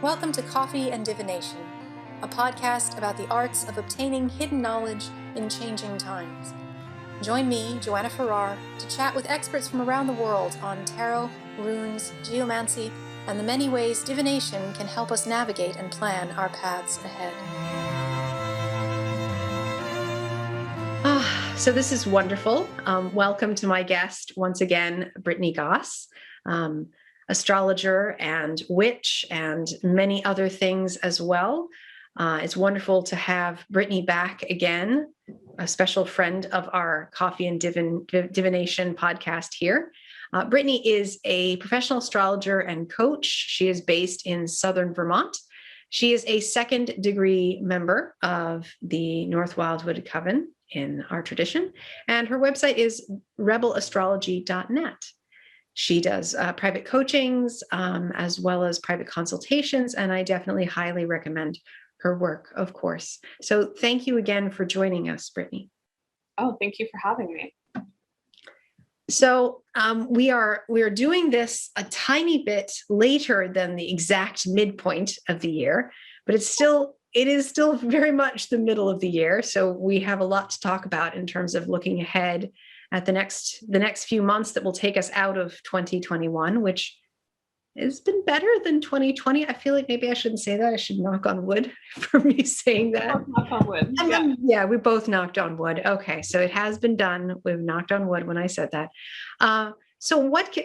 Welcome to Coffee and Divination, a podcast about the arts of obtaining hidden knowledge in changing times. Join me, Joanna Farrar, to chat with experts from around the world on tarot, runes, geomancy, and the many ways divination can help us navigate and plan our paths ahead. So this is wonderful. Welcome to my guest once again, Brittany Goss, astrologer and witch and many other things as well. It's wonderful to have Brittany back again, a special friend of our Coffee and Divination podcast here. Brittany is a professional astrologer and coach. She is based in Southern Vermont. She is a second degree member of the North Wildwood Coven in our tradition, and her website is rebelastrology.net. She does private coachings as well as private consultations, and I definitely highly recommend her work, of course. So thank you again for joining us, Brittany. Oh, thank you for having me. So we are doing this a tiny bit later than the exact midpoint of the year, but it is still very much the middle of the year. So we have a lot to talk about in terms of looking ahead at the next few months that will take us out of 2021, which has been better than 2020. I feel like maybe I shouldn't say that. I should knock on wood for me saying that. Knock on wood. Yeah, we both knocked on wood. Okay, so it has been done. We've knocked on wood when I said that. So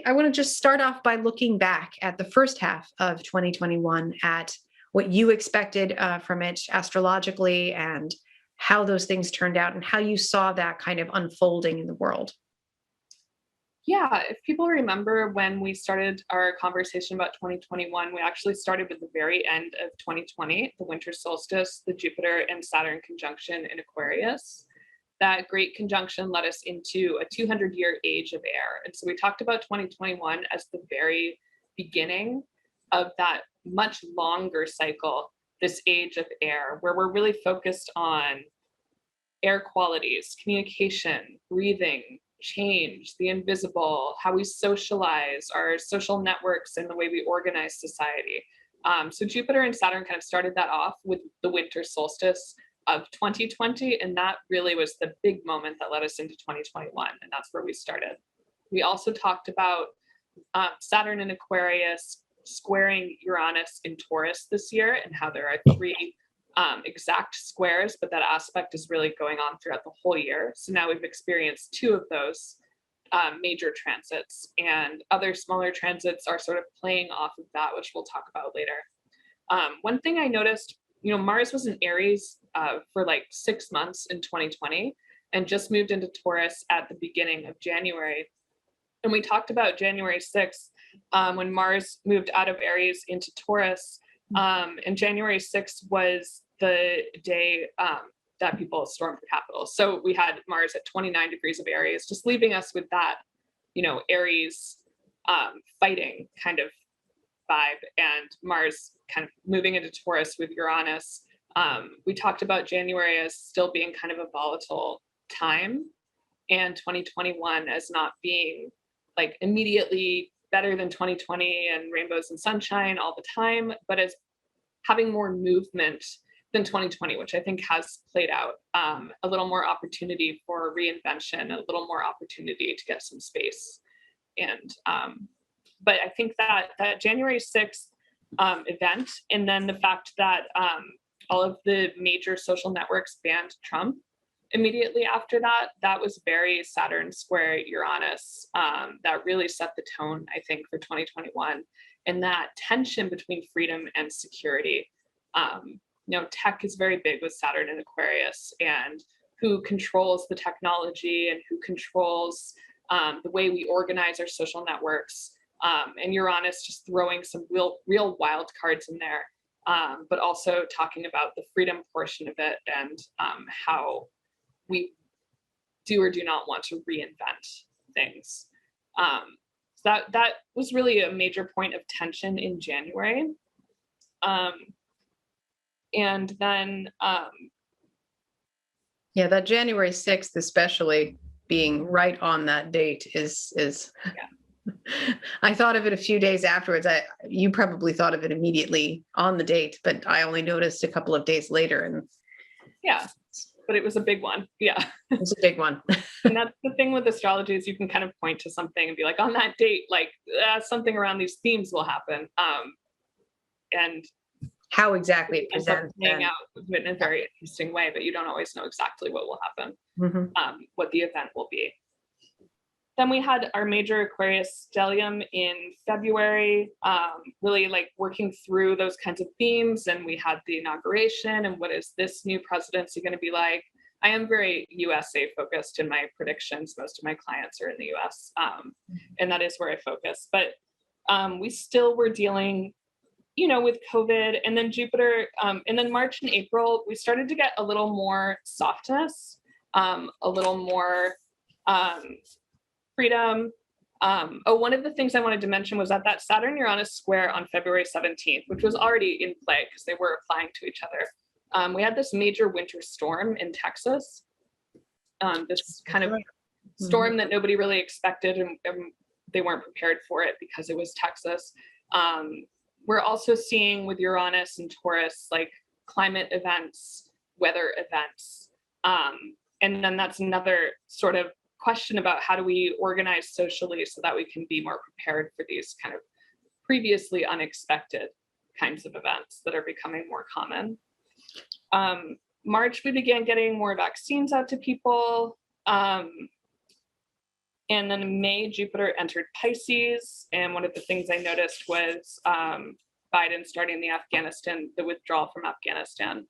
I want to just start off by looking back at the first half of 2021 at what you expected from it astrologically and how those things turned out and how you saw that kind of unfolding in the world. Yeah, if people remember when we started our conversation about 2021, we actually started with the very end of 2020, the winter solstice, the Jupiter and Saturn conjunction in Aquarius. That great conjunction led us into a 200-year age of air. And so we talked about 2021 as the very beginning of that much longer cycle, this age of air, where we're really focused on air qualities, communication, breathing, change, the invisible, how we socialize, our social networks, and the way we organize society. So Jupiter and Saturn kind of started that off with the winter solstice of 2020, and that really was the big moment that led us into 2021, and that's where we started. We also talked about Saturn in Aquarius squaring Uranus in Taurus this year, and how there are three exact squares, but that aspect is really going on throughout the whole year. So now we've experienced two of those major transits, and other smaller transits are sort of playing off of that, which we'll talk about later. One thing I noticed, Mars was in Aries for like 6 months in 2020 and just moved into Taurus at the beginning of January. And we talked about January 6th when Mars moved out of Aries into Taurus. And January 6th was the day that people stormed the Capitol. So we had Mars at 29 degrees of Aries, just leaving us with that, Aries fighting kind of vibe, and Mars kind of moving into Taurus with Uranus. We talked about January as still being kind of a volatile time, and 2021 as not being like immediately better than 2020 and rainbows and sunshine all the time, but as having more movement than 2020, which I think has played out, a little more opportunity for reinvention, a little more opportunity to get some space. And but I think that January 6th event, and then the fact that all of the major social networks banned Trump immediately after that was very Saturn square Uranus. That really set the tone, I think, for 2021. And that tension between freedom and security. Tech is very big with Saturn and Aquarius, and who controls the technology and who controls the way we organize our social networks. And Uranus just throwing some real wild cards in there, but also talking about the freedom portion of it and how we do or do not want to reinvent things. So that was really a major point of tension in January. And then that January 6th, especially being right on that date is I thought of it a few days afterwards. You probably thought of it immediately on the date, but I only noticed a couple of days later, and Yeah, but it was a big one. Yeah. it was a big one. And that's the thing with astrology, is you can kind of point to something and be like, on that date, like something around these themes will happen. And How exactly it ends up presents playing out in a very interesting way, but you don't always know exactly what will happen, what the event will be. Then we had our major Aquarius stellium in February, really like working through those kinds of themes. And we had the inauguration and what is this new presidency going to be like? I am very USA focused in my predictions. Most of my clients are in the US, and that is where I focus. But we still were dealing, with COVID, and then Jupiter, and then March and April, we started to get a little more softness, a little more freedom. One of the things I wanted to mention was that Saturn-Uranus square on February 17th, which was already in play because they were applying to each other. We had this major winter storm in Texas, this kind of storm that nobody really expected, and they weren't prepared for it because it was Texas. We're also seeing with Uranus and Taurus, like climate events, weather events. And then that's another sort of question about how do we organize socially so that we can be more prepared for these kind of previously unexpected kinds of events that are becoming more common. March, we began getting more vaccines out to people. And then in May, Jupiter entered Pisces. And one of the things I noticed was Biden starting the withdrawal from Afghanistan.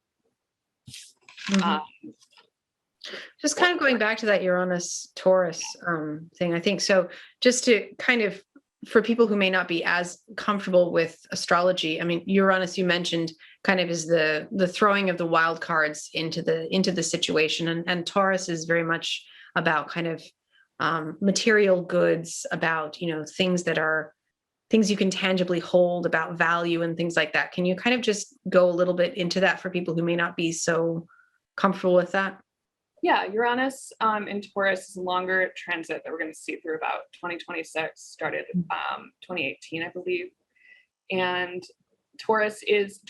Just kind of going back to that Uranus Taurus thing, I think so. Just to kind of, for people who may not be as comfortable with astrology, I mean, Uranus, you mentioned, kind of is the throwing of the wild cards into the situation, and Taurus is very much about kind of material goods, about things you can tangibly hold, about value and things like that. Can you kind of just go a little bit into that for people who may not be so comfortable with that? Yeah, Uranus in Taurus is a longer transit that we're going to see through about 2026, started 2018, I believe. And Taurus is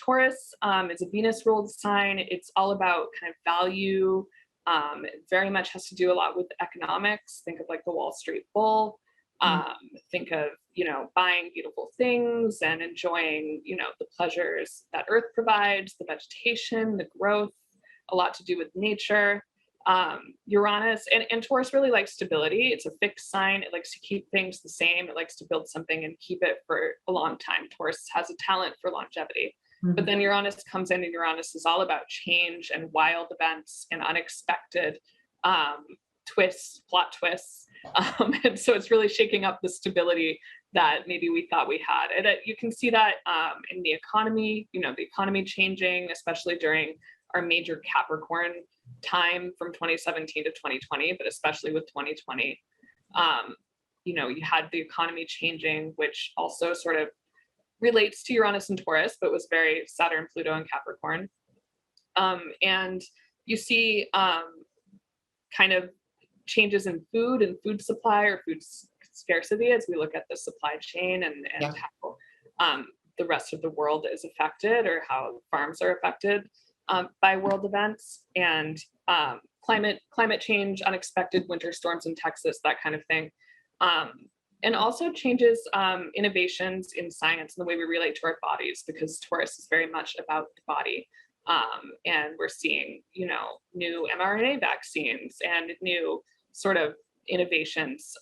a Venus ruled sign. It's all about kind of value. It very much has to do a lot with economics. Think of like the Wall Street bull. Think of, buying beautiful things and enjoying, the pleasures that Earth provides, the vegetation, the growth, a lot to do with nature. Uranus and Taurus really likes stability. It's a fixed sign. It likes to keep things the same. It likes to build something and keep it for a long time. Taurus has a talent for longevity. But then Uranus comes in, and Uranus is all about change and wild events and unexpected plot twists. And so it's really shaking up the stability that maybe we thought we had. And you can see that in the economy, the economy changing, especially during our major Capricorn time from 2017 to 2020, but especially with 2020. You had the economy changing, which also sort of relates to Uranus and Taurus, but was very Saturn, Pluto, and Capricorn. And you see kind of changes in food and food supply or food scarcity as we look at the supply chain and how the rest of the world is affected, or how farms are affected by world events, and climate change, unexpected winter storms in Texas, that kind of thing. And also changes, innovations in science and the way we relate to our bodies, because Taurus is very much about the body. And we're seeing, new mRNA vaccines and new sort of innovations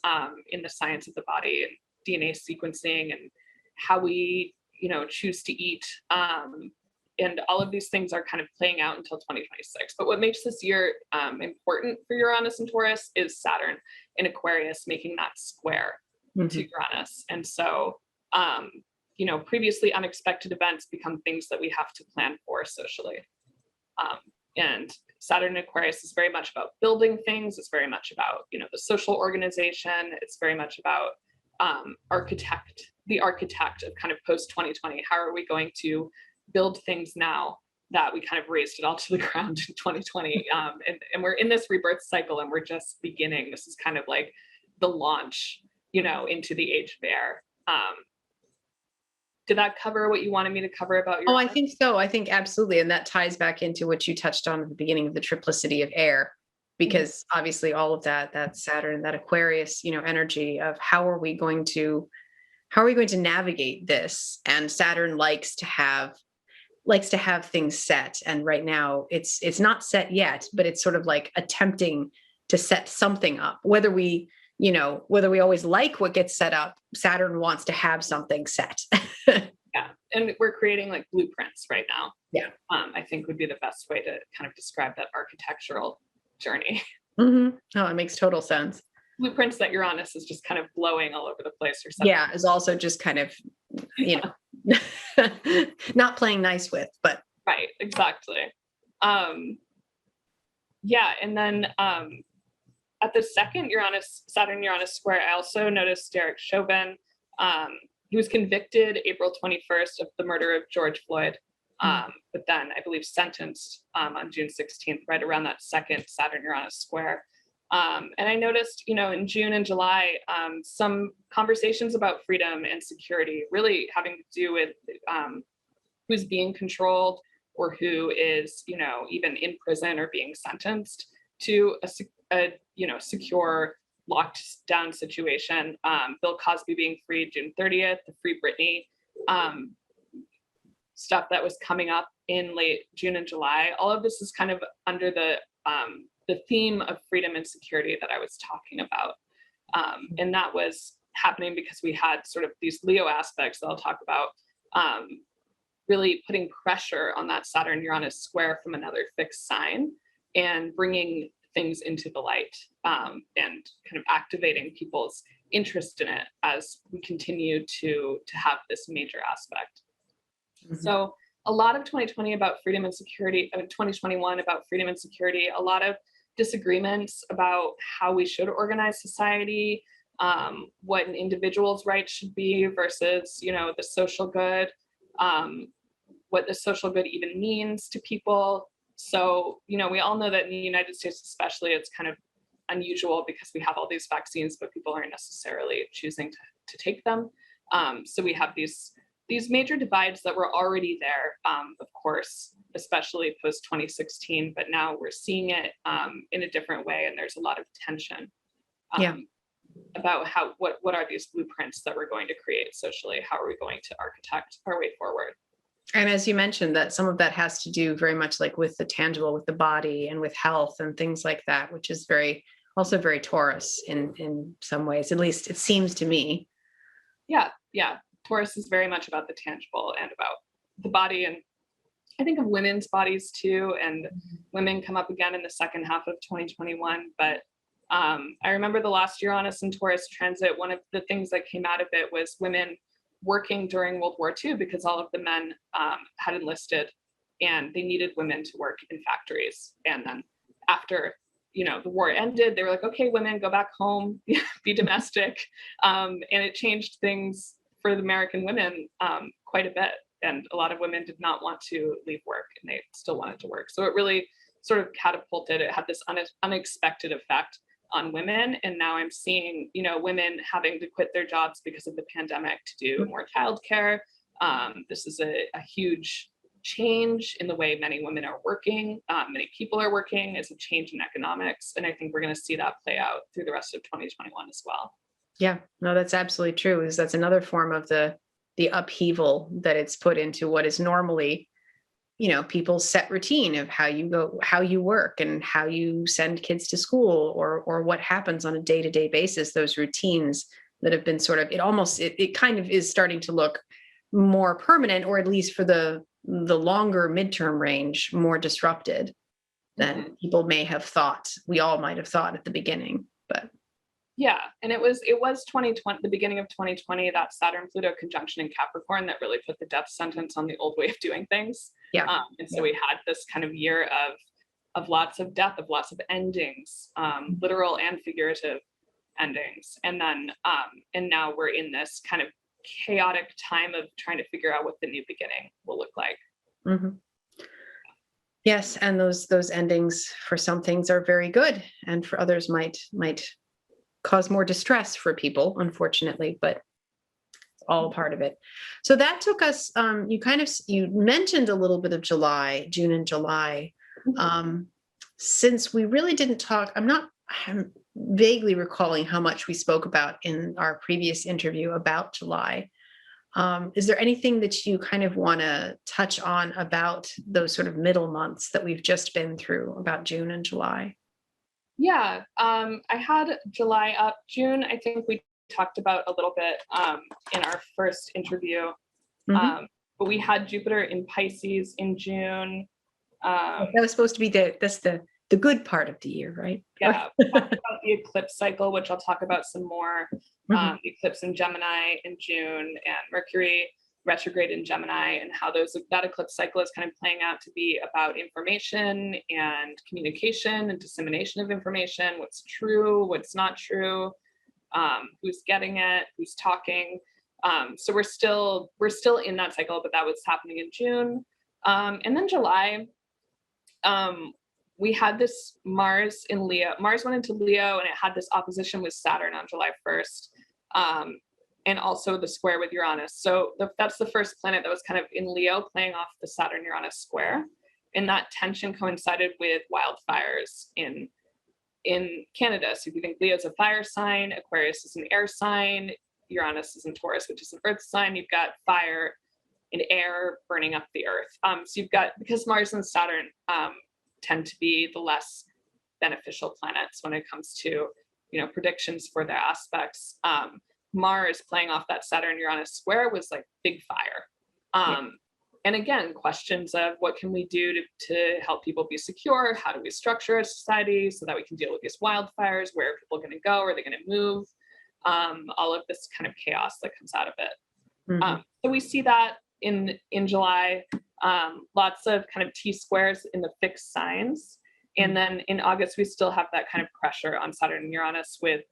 in the science of the body, and DNA sequencing, and how we, choose to eat. And all of these things are kind of playing out until 2026. But what makes this year important for Uranus and Taurus is Saturn in Aquarius making that square to Uranus. And so, previously unexpected events become things that we have to plan for socially. And Saturn in Aquarius is very much about building things. It's very much about, the social organization. It's very much about the architect of kind of post 2020. How are we going to build things now that we kind of raised it all to the ground in 2020? And we're in this rebirth cycle, and we're just beginning. This is kind of like the launch into the age of air. Did that cover what you wanted me to cover about your? Oh, I think so. I think absolutely. And that ties back into what you touched on at the beginning of the triplicity of air, because obviously all of that Saturn, that Aquarius, energy of how are we going to navigate this? And Saturn likes to have things set. And right now it's not set yet, but it's sort of like attempting to set something up. Whether we always like what gets set up, Saturn wants to have something set. Yeah. And we're creating like blueprints right now. Yeah. I think would be the best way to kind of describe that architectural journey. Mm-hmm. Oh, it makes total sense. Blueprints that Uranus is just kind of blowing all over the place or something. Yeah, is also just kind of, not playing nice with, but. Right, exactly. Yeah, and then at the second Saturn-Uranus square, I also noticed Derek Chauvin. He was convicted April 21st of the murder of George Floyd, but then I believe sentenced on June 16th, right around that second Saturn-Uranus square. And I noticed, in June and July, some conversations about freedom and security really having to do with who's being controlled or who is, even in prison or being sentenced to a secure locked down situation. Bill Cosby being freed June 30th, the Free Brittany stuff that was coming up in late June and July. All of this is kind of under the theme of freedom and security that I was talking about. And that was happening because we had sort of these Leo aspects that I'll talk about, really putting pressure on that Saturn-Uranus square from another fixed sign and bringing things into the light, and kind of activating people's interest in it as we continue to have this major aspect. Mm-hmm. So a lot of 2020 about freedom and security, 2021 about freedom and security, a lot of disagreements about how we should organize society, what an individual's rights should be versus, the social good, what the social good even means to people. So, we all know that in the United States, especially, it's kind of unusual because we have all these vaccines, but people aren't necessarily choosing to take them. So we have these major divides that were already there, of course, especially post 2016, but now we're seeing it in a different way, and there's a lot of tension about what are these blueprints that we're going to create socially? How are we going to architect our way forward? And as you mentioned, that some of that has to do very much like with the tangible, with the body and with health and things like that, which is also very Taurus in some ways, at least it seems to me. Yeah. Taurus is very much about the tangible and about the body. And I think of women's bodies too, and women come up again in the second half of 2021. But I remember the last Uranus and Taurus transit, one of the things that came out of it was women working during World War II because all of the men had enlisted and they needed women to work in factories. And then after, the war ended, they were like, okay, women, go back home, be domestic. And it changed things for the American women quite a bit. And a lot of women did not want to leave work and they still wanted to work. So it really sort of catapulted, it had this unexpected effect on women. And now I'm seeing, women having to quit their jobs because of the pandemic to do more childcare. This is a huge change in the way many women are working. Many people are working. It's a change in economics. And I think we're going to see that play out through the rest of 2021 as well. Yeah, no, that's absolutely true. That's another form of the upheaval that it's put into what is normally, people's set routine of how you work and how you send kids to school or what happens on a day-to-day basis, those routines that have been sort of, it kind of is starting to look more permanent, or at least for the longer midterm range, more disrupted than people may have thought. We all might have thought at the beginning, but. Yeah. And it was 2020, the beginning of 2020, that Saturn-Pluto conjunction in Capricorn that really put the death sentence on the old way of doing things. Yeah. And so we had this kind of year of lots of death, of lots of endings, literal and figurative endings. And then, and now we're in this kind of chaotic time of trying to figure out what the new beginning will look like. Mm-hmm. Yes. And those endings for some things are very good, and for others might cause more distress for people, unfortunately, but it's all part of it. So that took us, you mentioned a little bit of June and July. Since we really didn't talk, I'm vaguely recalling how much we spoke about in our previous interview about July. Is there anything that you kind of want to touch on about those sort of middle months that we've just been through, about June and July? Yeah, I had July up. June, I think we talked about a little bit in our first interview, but we had Jupiter in Pisces in June. That was supposed to be the good part of the year, right? Yeah, we talked about the eclipse cycle, which I'll talk about some more. Eclipse in Gemini in June, and Mercury retrograde in Gemini, and how that eclipse cycle is kind of playing out to be about information and communication and dissemination of information, what's true, what's not true, who's getting it, who's talking. So we're still in that cycle, but that was happening in June. And then July, we had this Mars in Leo. Mars went into Leo, and it had this opposition with Saturn on July 1st. And also the square with Uranus. So that's the first planet that was kind of in Leo, playing off the Saturn-Uranus square. And that tension coincided with wildfires in Canada. So if you think Leo's a fire sign, Aquarius is an air sign, Uranus is in Taurus, which is an earth sign, you've got fire and air burning up the earth. So you've got, because Mars and Saturn tend to be the less beneficial planets when it comes to, predictions for their aspects. Mars playing off that Saturn-Uranus square was like big fire. And again, questions of what can we do to help people be secure? How do we structure a society so that we can deal with these wildfires? Where are people going to go? Are they going to move? All of this kind of chaos that comes out of it. So we see that in July, lots of kind of T-squares in the fixed signs. And then in August, we still have that kind of pressure on Saturn and Uranus with,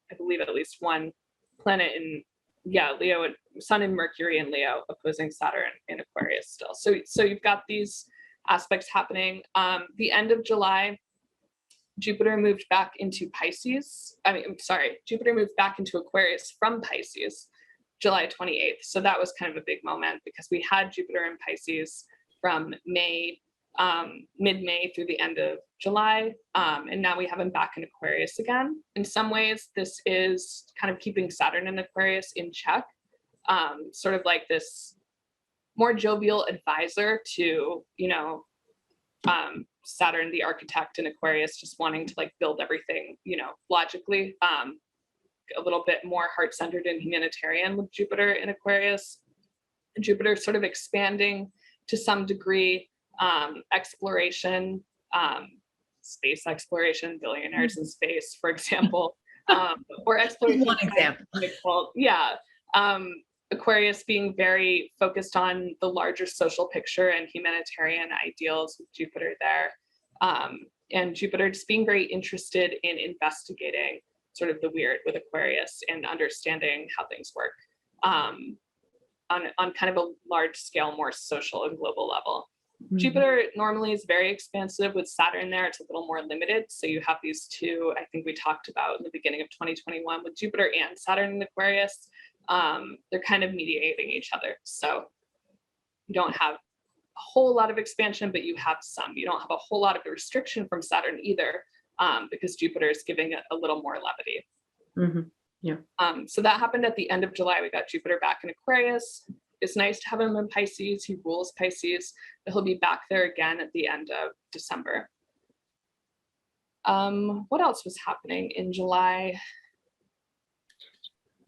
I believe, at least one planet in, Leo, Sun and Mercury in Leo opposing Saturn in Aquarius still. So you've got these aspects happening. The end of July, Jupiter moved back into Jupiter moved back into Aquarius from Pisces, July 28th. So that was kind of a big moment because we had Jupiter in Pisces from mid-May through the end of July. And now we have him back in Aquarius again. In some ways, this is kind of keeping Saturn in Aquarius in check, sort of like this more jovial advisor to, Saturn, the architect in Aquarius, just wanting to like build everything, logically, a little bit more heart-centered and humanitarian with Jupiter in Aquarius. Jupiter sort of expanding to some degree, exploration, space exploration, billionaires in space, for example, or exploration. One example. Aquarius being very focused on the larger social picture and humanitarian ideals with Jupiter there. And Jupiter just being very interested in investigating sort of the weird with Aquarius and understanding how things work on kind of a large scale, more social and global level. Jupiter normally is very expansive. With Saturn there, it's a little more limited. So you have these two, I think we talked about in the beginning of 2021 with Jupiter and Saturn in Aquarius. They're kind of mediating each other. So you don't have a whole lot of expansion, but you have some. You don't have a whole lot of restriction from Saturn either, because Jupiter is giving it a little more levity. So that happened at the end of July. We got Jupiter back in Aquarius. It's nice to have him in Pisces. He rules Pisces, but he'll be back there again at the end of December. What else was happening in July?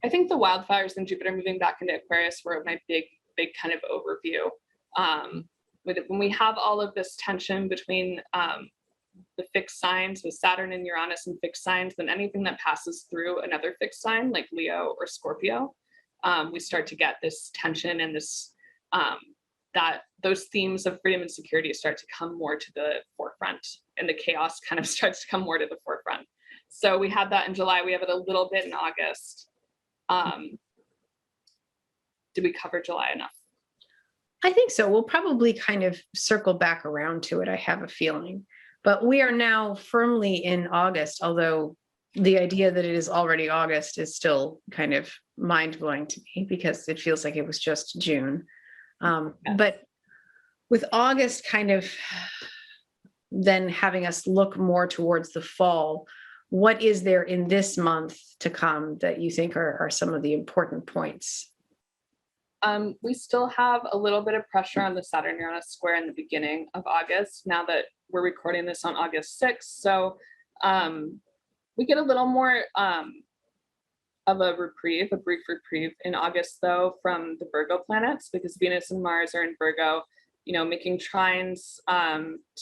I think the wildfires and Jupiter moving back into Aquarius were my big kind of overview. When we have all of this tension between the fixed signs with Saturn and Uranus and fixed signs, then anything that passes through another fixed sign like Leo or Scorpio, we start to get this tension and this those themes of freedom and security start to come more to the forefront, and the chaos kind of starts to come more to the forefront. So we had that in July. We have it a little bit in August. Did we cover July enough? I think so. We'll probably kind of circle back around to it, I have a feeling. But we are now firmly in August, although the idea that it is already August is still kind of mind-blowing to me because it feels like it was just June. But with August kind of then having us look more towards the fall, what is there in this month to come that you think are some of the important points? We still have a little bit of pressure on the Saturn-Uranus square in the beginning of August, now that we're recording this on August 6th. So we get a little more of a reprieve, a brief reprieve in August, though, from the Virgo planets, because Venus and Mars are in Virgo, making trines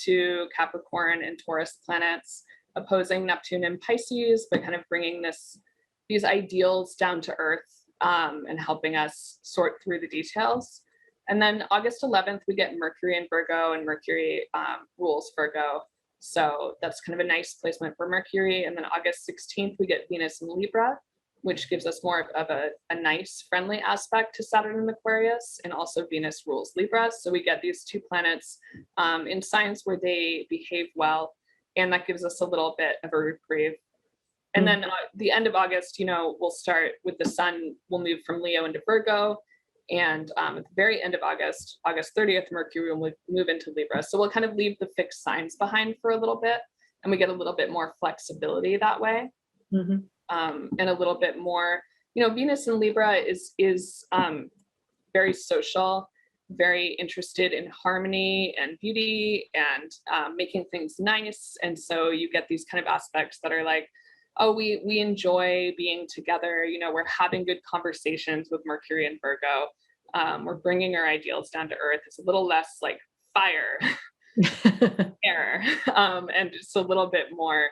to Capricorn and Taurus planets, opposing Neptune and Pisces, but kind of bringing these ideals down to earth and helping us sort through the details. And then August 11th, we get Mercury in Virgo, and Mercury rules Virgo. So that's kind of a nice placement for Mercury. And then August 16th, we get Venus in Libra, which gives us more of a nice, friendly aspect to Saturn in Aquarius, and also Venus rules Libra. So we get these two planets in signs where they behave well, and that gives us a little bit of a reprieve. And then the end of August, we'll start with the sun will move from Leo into Virgo. And at the very end of August, August 30th, Mercury will move into Libra. So we'll kind of leave the fixed signs behind for a little bit, and we get a little bit more flexibility that way. Mm-hmm. And a little bit more, Venus in Libra is very social, very interested in harmony and beauty and making things nice. And so you get these kind of aspects that are like, oh, we enjoy being together. We're having good conversations with Mercury and Virgo. We're bringing our ideals down to earth. It's a little less like fire, air, and it's a little bit more,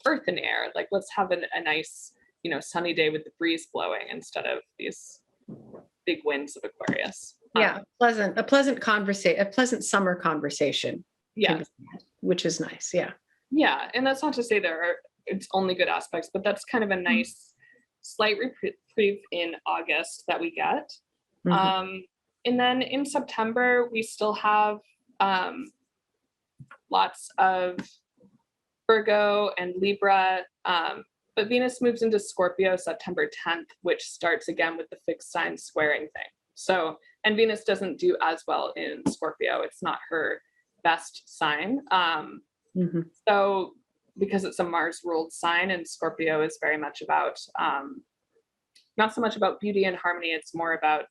earth and air. Like, let's have a nice, sunny day with the breeze blowing instead of these big winds of Aquarius. Yeah, a pleasant conversation, a pleasant summer conversation. Yeah, which is nice. Yeah. Yeah, and that's not to say it's only good aspects, but that's kind of a nice slight reprieve in August that we get. Mm-hmm. And then in September, we still have lots of Virgo and Libra, but Venus moves into Scorpio September 10th, which starts again with the fixed sign squaring thing. So, and Venus doesn't do as well in Scorpio. It's not her best sign. Mm-hmm. So because it's a Mars ruled sign, and Scorpio is very much about, not so much about beauty and harmony. It's more about,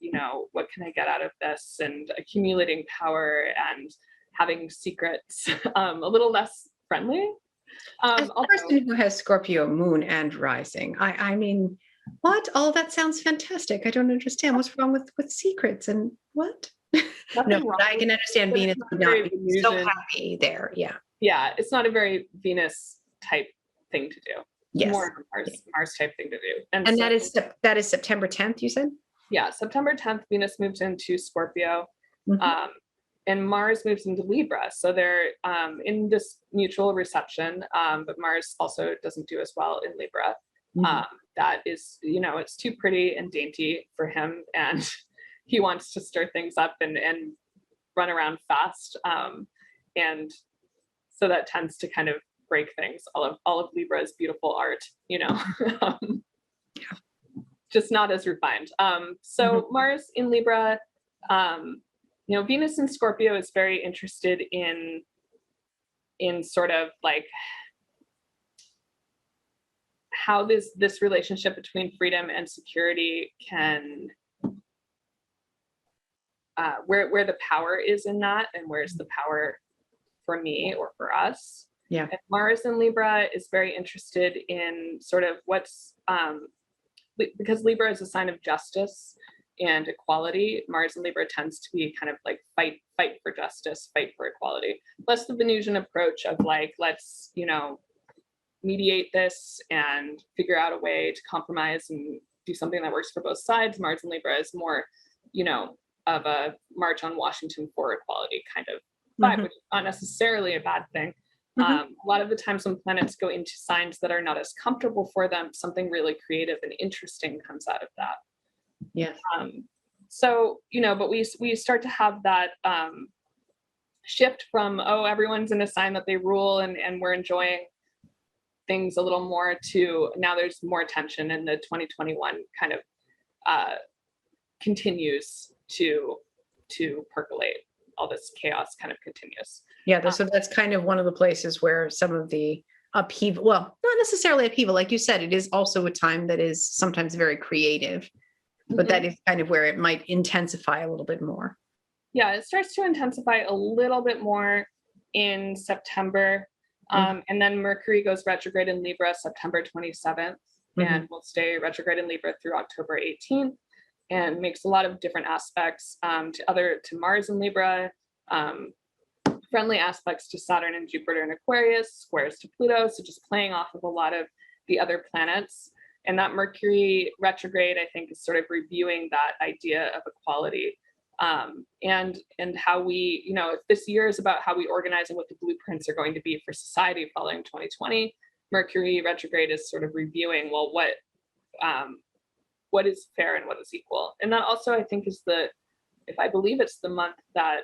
what can I get out of this, and accumulating power and having secrets, a little less friendly. As a person who has Scorpio moon and rising, I mean, what? All that sounds fantastic. I don't understand what's wrong with secrets and what? No, but I can understand Venus would not be so happy there. Yeah. Yeah, it's not a very Venus type thing to do. Yes. More Mars type thing to do. And so, that is September 10th, you said? Yeah, September 10th, Venus moves into Scorpio. Mm-hmm. And Mars moves into Libra. So they're in this mutual reception, but Mars also doesn't do as well in Libra. Mm-hmm. That is, it's too pretty and dainty for him, and he wants to stir things up and run around fast. And so that tends to kind of break things. All of Libra's beautiful art, just not as refined. So mm-hmm. Mars in Libra, Venus in Scorpio is very interested in sort of like how this relationship between freedom and security can, where the power is in that, and where's the power for me or for us. Yeah. And Mars in Libra is very interested in sort of what's, because Libra is a sign of justice and equality. Mars in Libra tends to be kind of like fight for justice, fight for equality. Less the Venusian approach of like, let's, mediate this and figure out a way to compromise and do something that works for both sides. Mars in Libra is more, of a march on Washington for equality kind of vibe, mm-hmm. which is not necessarily a bad thing. Mm-hmm. A lot of the times when planets go into signs that are not as comfortable for them, something really creative and interesting comes out of that. Yes. So, but we start to have that shift from, everyone's in a sign that they rule and we're enjoying things a little more to now there's more tension, and the 2021 kind of continues to percolate. All this chaos kind of continues. Yeah, so that's kind of one of the places where some of the upheaval, well, not necessarily upheaval, like you said, it is also a time that is sometimes very creative, but that is kind of where it might intensify a little bit more. Yeah, it starts to intensify a little bit more in September. And then Mercury goes retrograde in Libra September 27th, and will stay retrograde in Libra through October 18th, and makes a lot of different aspects to Mars in Libra, friendly aspects to Saturn and Jupiter in Aquarius, squares to Pluto, so just playing off of a lot of the other planets. And that Mercury retrograde, I think, is sort of reviewing that idea of equality. And how we, if this year is about how we organize and what the blueprints are going to be for society following 2020, Mercury retrograde is sort of reviewing, well, what is fair and what is equal. And that also, I think, is I believe it's the month that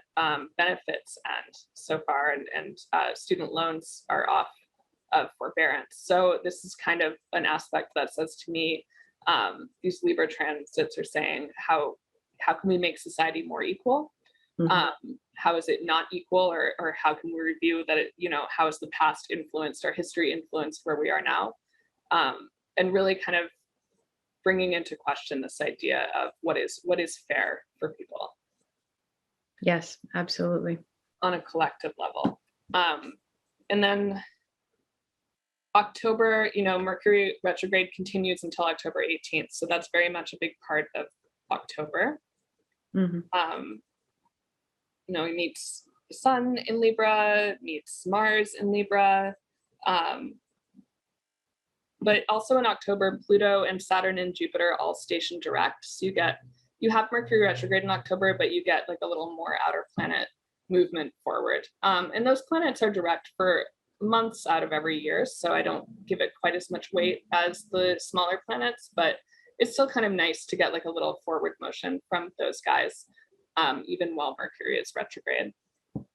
benefits end so far, and student loans are off of forbearance. So this is kind of an aspect that says to me, these Libra transits are saying, how can we make society more equal? How is it not equal, or how can we review that how has the past influenced, our history influenced where we are now? And really kind of bringing into question this idea of what is fair for people. Yes, absolutely. On a collective level. And then October, Mercury retrograde continues until October 18th. So that's very much a big part of October. He meets the Sun in Libra, meets Mars in Libra. But also in October, Pluto and Saturn and Jupiter all station direct. So you have Mercury retrograde in October, but you get like a little more outer planet movement forward. And those planets are direct for months out of every year. So I don't give it quite as much weight as the smaller planets, but it's still kind of nice to get like a little forward motion from those guys, even while Mercury is retrograde.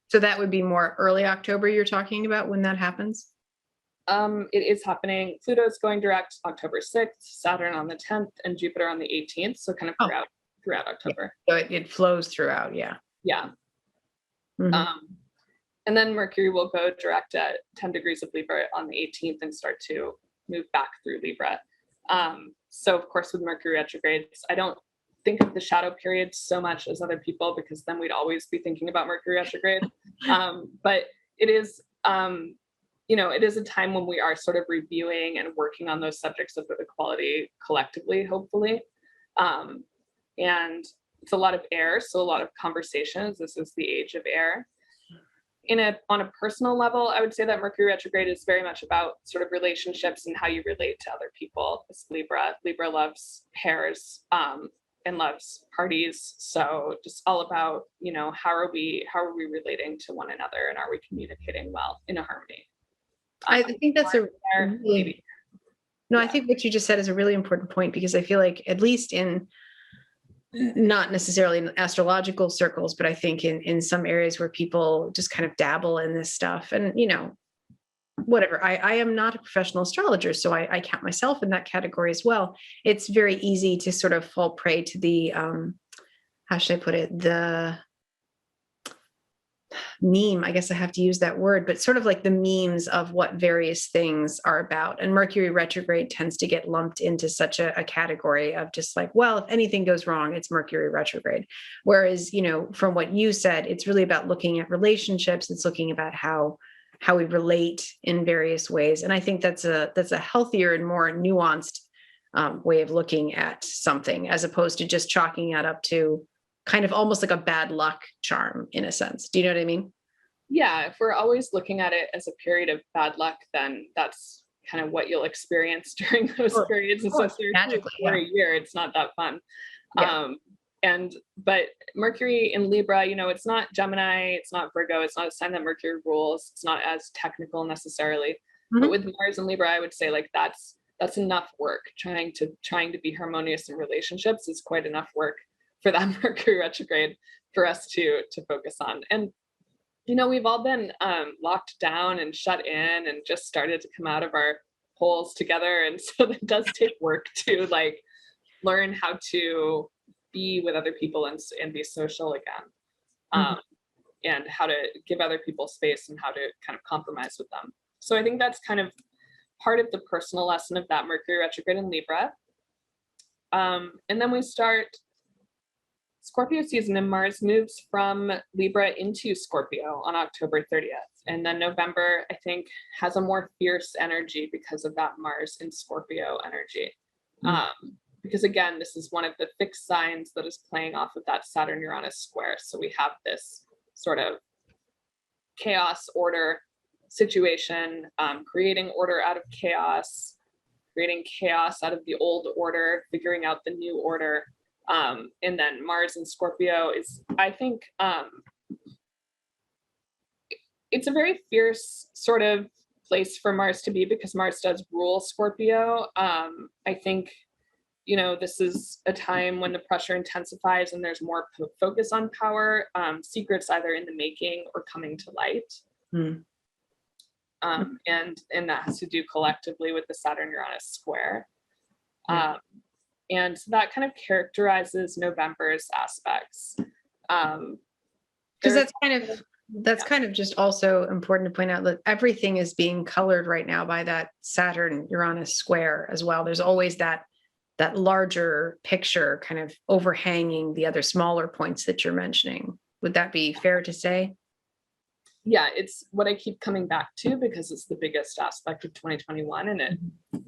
So that would be more early October you're talking about when that happens? It is happening. Pluto's going direct October 6th, Saturn on the 10th, and Jupiter on the 18th. So kind of throughout October. So it flows throughout, yeah. Yeah. And then Mercury will go direct at 10 degrees of Libra on the 18th and start to move back through Libra. So of course with Mercury retrogrades, I don't think of the shadow period so much as other people, because then we'd always be thinking about Mercury retrograde. But it is, it is a time when we are sort of reviewing and working on those subjects of equality collectively, hopefully. And it's a lot of air, so a lot of conversations. This is the age of air. On a personal level, I would say that Mercury retrograde is very much about sort of relationships and how you relate to other people. It's Libra. Libra loves pairs and loves parties. So just all about, how are we relating to one another, and are we communicating well in a harmony? I think that's I think what you just said is a really important point, because I feel like, at least not necessarily in astrological circles, but I think in some areas where people just kind of dabble in this stuff, and, whatever, I am not a professional astrologer, so I count myself in that category as well. It's very easy to sort of fall prey to the, how should I put it? The meme, I guess I have to use that word, but sort of like the memes of what various things are about. And Mercury retrograde tends to get lumped into such a category of just like, well, if anything goes wrong, it's Mercury retrograde. Whereas, from what you said, it's really about looking at relationships. It's looking about how we relate in various ways. And I think that's a healthier and more nuanced way of looking at something, as opposed to just chalking it up to kind of almost like a bad luck charm, in a sense. Do you know what I mean? Yeah, if we're always looking at it as a period of bad luck, then that's kind of what you'll experience during those periods. And so for a year, it's not that fun. Yeah. But Mercury in Libra, it's not Gemini, it's not Virgo, it's not a sign that Mercury rules. It's not as technical necessarily. But with Mars and Libra, I would say like that's enough work. Trying to be harmonious in relationships is quite enough work for that Mercury retrograde for us to focus on. And we've all been locked down and shut in and just started to come out of our poles together. And so it does take work to like learn how to be with other people and be social again. And how to give other people space and how to kind of compromise with them. So I think that's kind of part of the personal lesson of that Mercury retrograde in Libra. And then we start Scorpio season, and Mars moves from Libra into Scorpio on October 30th. And then November, I think, has a more fierce energy because of that Mars in Scorpio energy. Because again, this is one of the fixed signs that is playing off of that Saturn-Uranus square. So we have this sort of chaos order situation, creating order out of chaos, creating chaos out of the old order, figuring out the new order. And then Mars in Scorpio is, I think, it's a very fierce sort of place for Mars to be because Mars does rule Scorpio. I think, you know, this is a time when the pressure intensifies and there's more focus on power, secrets either in the making or coming to light. And that has to do collectively with the Saturn-Uranus square. And so that kind of characterizes November's aspects. Because that's kind of just also important to point out that everything is being colored right now by that Saturn-Uranus square as well. There's always that larger picture kind of overhanging the other smaller points that you're mentioning. Would that be fair to say? Yeah, it's what I keep coming back to because it's the biggest aspect of 2021. And it, you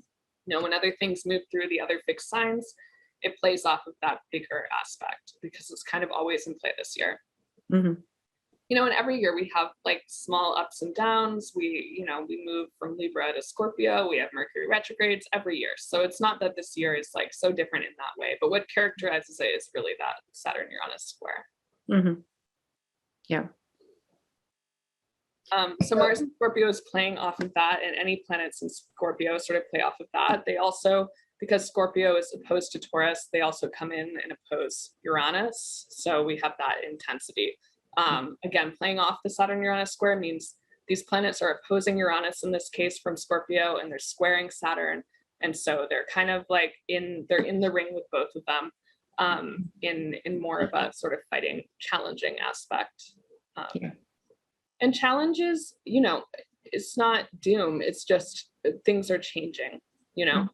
know, when other things move through the other fixed signs, it plays off of that bigger aspect because it's kind of always in play this year. You know, and every year we have like small ups and downs. We move from Libra to Scorpio. We have Mercury retrogrades every year. So it's not that this year is like so different in that way, but what characterizes it is really that Saturn-Uranus square. Yeah. So Mars and Scorpio is playing off of that, and any planets in Scorpio sort of play off of that. They also, because Scorpio is opposed to Taurus, they also come in and oppose Uranus. So we have that intensity. Again, playing off the Saturn-Uranus square means these planets are opposing Uranus in this case from Scorpio, and they're squaring Saturn. And so they're kind of like they're in the ring with both of them in more of a sort of fighting, challenging aspect. And challenges, you know, it's not doom. It's just things are changing, you know.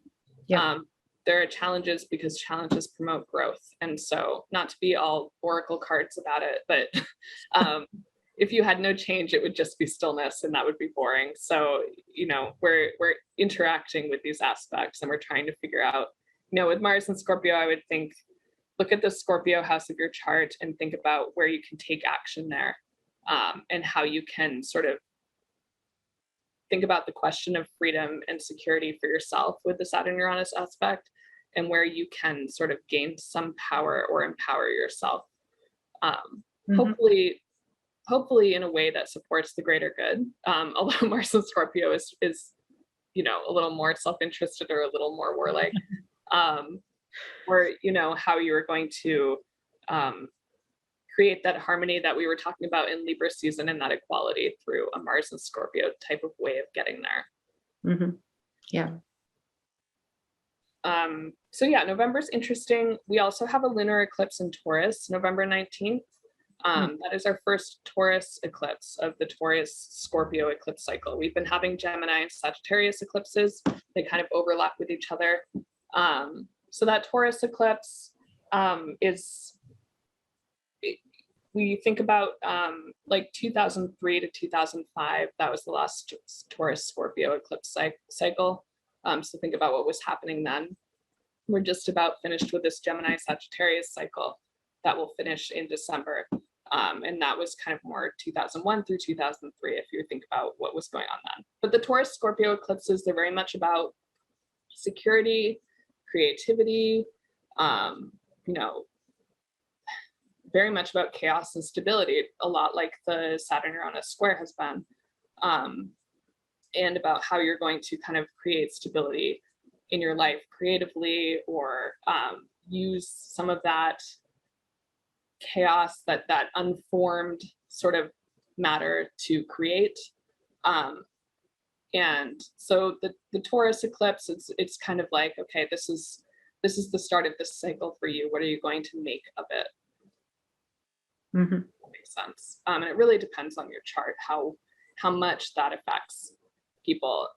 There are challenges because challenges promote growth. And so not to be all oracle cards about it, but if you had no change, it would just be stillness and that would be boring. So, you know, we're interacting with these aspects and we're trying to figure out, you know, with Mars and Scorpio, I would think, look at the Scorpio house of your chart and think about where you can take action there. And how you can sort of think about the question of freedom and security for yourself with the Saturn-Uranus aspect, and where you can sort of gain some power or empower yourself. Hopefully in a way that supports the greater good. Although Mars and Scorpio is, you know, a little more self-interested or a little more warlike, or, you know, how you are going to create that harmony that we were talking about in Libra season and that equality through a Mars and Scorpio type of way of getting there. Yeah. So yeah, November's interesting. We also have a lunar eclipse in Taurus, November 19th. That is our first Taurus eclipse of the Taurus Scorpio eclipse cycle. We've been having Gemini and Sagittarius eclipses. They kind of overlap with each other. So that Taurus eclipse we think about like 2003 to 2005, that was the last Taurus Scorpio eclipse cycle. So think about what was happening then. We're just about finished with this Gemini Sagittarius cycle that will finish in December. And that was kind of more 2001 through 2003, if you think about what was going on then. But the Taurus Scorpio eclipses, they're very much about security, creativity, you know, very much about chaos and stability, a lot like the Saturn-Uranus square has been, and about how you're going to kind of create stability in your life creatively, or use some of that chaos, that unformed sort of matter to create. And so the Taurus eclipse, it's kind of like, okay, this is the start of this cycle for you. What are you going to make of it? Mm-hmm. That makes sense. And it really depends on your chart, how much that affects people.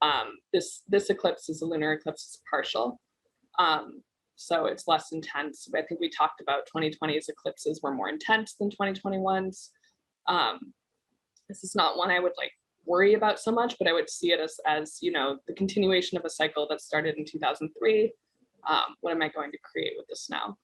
This eclipse is a lunar eclipse, it's partial. So it's less intense. I think we talked about 2020's eclipses were more intense than 2021's. This is not one I would like worry about so much, but I would see it as the continuation of a cycle that started in 2003. What am I going to create with this now?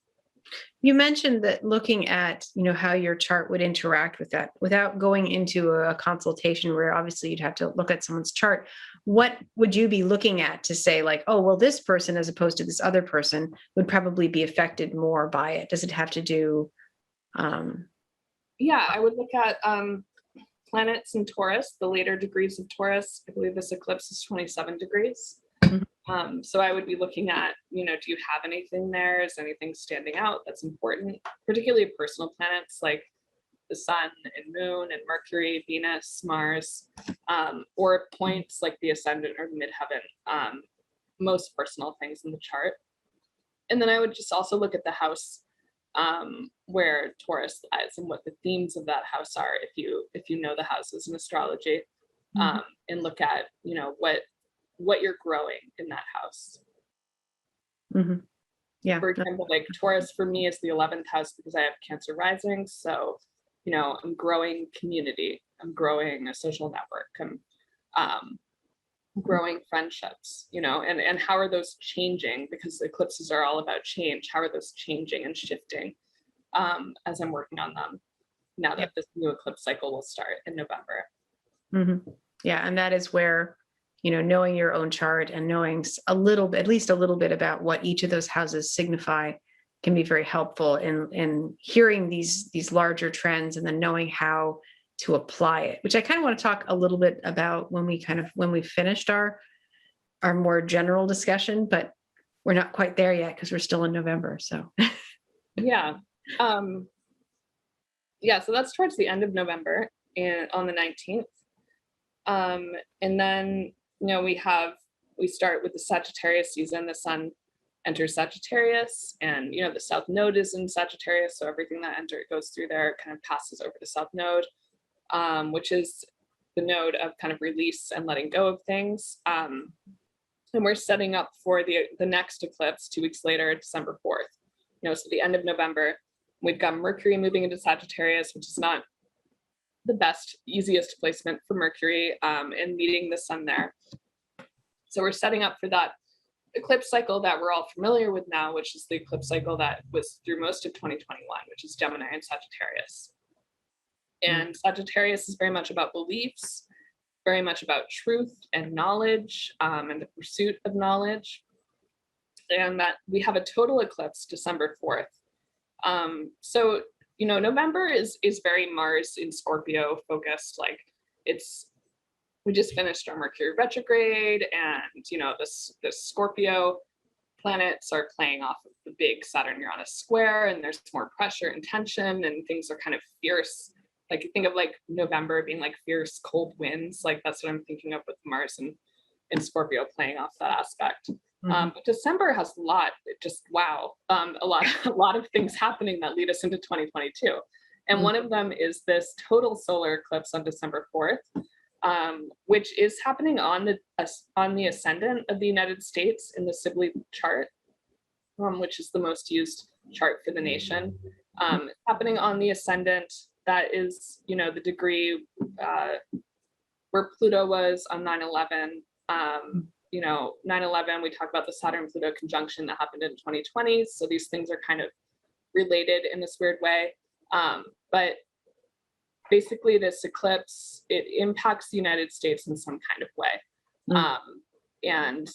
You mentioned that looking at, how your chart would interact with that without going into a consultation where obviously you'd have to look at someone's chart. What would you be looking at to say like, oh, well, this person as opposed to this other person would probably be affected more by it? Does it have to do? Yeah, I would look at planets in Taurus, the later degrees of Taurus. I believe this eclipse is 27 degrees. So I would be looking at, do you have anything there? Is anything standing out that's important, particularly personal planets like the sun and moon and Mercury, Venus, Mars, or points like the ascendant or midheaven, most personal things in the chart. And then I would just also look at the house where Taurus lies and what the themes of that house are, if you know the houses in astrology, and look at, what you're growing in that house. Mm-hmm. Yeah. For example, like Taurus for me is the 11th house because I have Cancer rising. So, I'm growing community. I'm growing a social network. I'm growing friendships, and how are those changing? Because eclipses are all about change. How are those changing and shifting as I'm working on them now that this new eclipse cycle will start in November? Mm-hmm. Yeah. And that is where, knowing your own chart and knowing at least a little bit about what each of those houses signify can be very helpful in hearing these larger trends and then knowing how to apply it, which I kind of want to talk a little bit about when we finished our more general discussion, but we're not quite there yet because we're still in November. So yeah. So that's towards the end of November and on the 19th. And then, we start with the Sagittarius season. The sun enters Sagittarius and, the South Node is in Sagittarius. So everything that goes through there kind of passes over the South Node, which is the node of kind of release and letting go of things. And we're setting up for the next eclipse 2 weeks later, December 4th. So the end of November, we've got Mercury moving into Sagittarius, which is not the best, easiest placement for Mercury, and meeting the sun there. So we're setting up for that eclipse cycle that we're all familiar with now, which is the eclipse cycle that was through most of 2021, which is Gemini and Sagittarius. And Sagittarius is very much about beliefs, very much about truth and knowledge, and the pursuit of knowledge. And that we have a total eclipse December 4th. So, November is very Mars in Scorpio focused. Like we just finished our Mercury retrograde, and the Scorpio planets are playing off of the big Saturn-Uranus square, and there's more pressure and tension, and things are kind of fierce. Like you think of like November being like fierce cold winds, like that's what I'm thinking of with Mars and Scorpio playing off that aspect. But December has a lot of things happening that lead us into 2022. And one of them is this total solar eclipse on December 4th, which is happening on the ascendant of the United States in the Sibley chart, which is the most used chart for the nation. Happening on the ascendant, that is, the degree where Pluto was on 9/11. 9/11, we talk about the Saturn-Pluto conjunction that happened in 2020. So these things are kind of related in this weird way. But basically this eclipse, it impacts the United States in some kind of way. And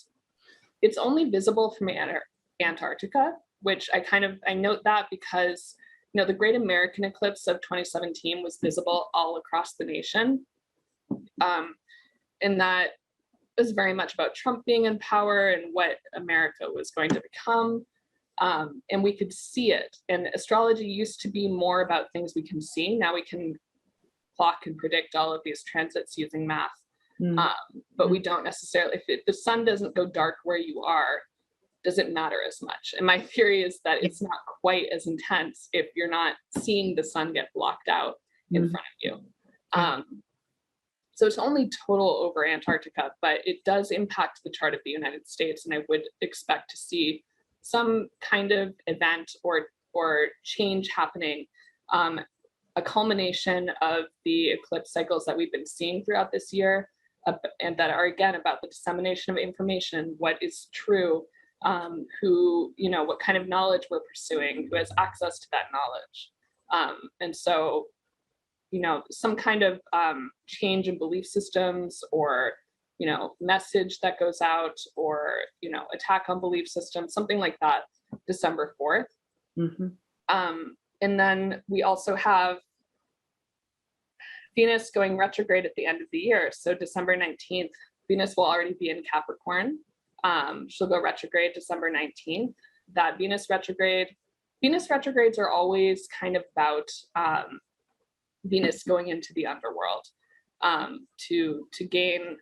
it's only visible from Antarctica, which I note that because, the Great American Eclipse of 2017 was visible all across the nation. And that was very much about Trump being in power and what America was going to become. And we could see it. And astrology used to be more about things we can see. Now we can clock and predict all of these transits using math. But we don't necessarily, if the sun doesn't go dark where you are, doesn't matter as much. And my theory is that it's not quite as intense if you're not seeing the sun get blocked out in front of you. So it's only total over Antarctica, but it does impact the chart of the United States. And I would expect to see some kind of event or change happening, a culmination of the eclipse cycles that we've been seeing throughout this year, and that are, again, about the dissemination of information, what is true, who, what kind of knowledge we're pursuing, who has access to that knowledge. And so, some kind of change in belief systems, or, message that goes out, or, attack on belief systems, something like that, December 4th. And then we also have Venus going retrograde at the end of the year. So December 19th, Venus will already be in Capricorn. She'll go retrograde December 19th. That Venus retrogrades are always kind of about Venus going into the underworld, to gain,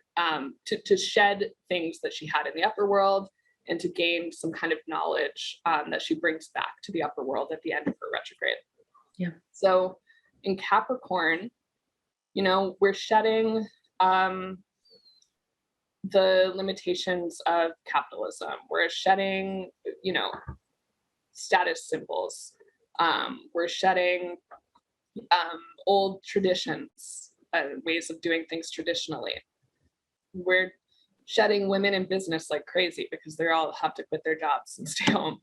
to shed things that she had in the upper world, and to gain some kind of knowledge that she brings back to the upper world at the end of her retrograde. Yeah. So in Capricorn, we're shedding the limitations of capitalism. We're shedding, status symbols. We're shedding old traditions, ways of doing things traditionally. We're shedding women in business like crazy because they all have to quit their jobs and stay home.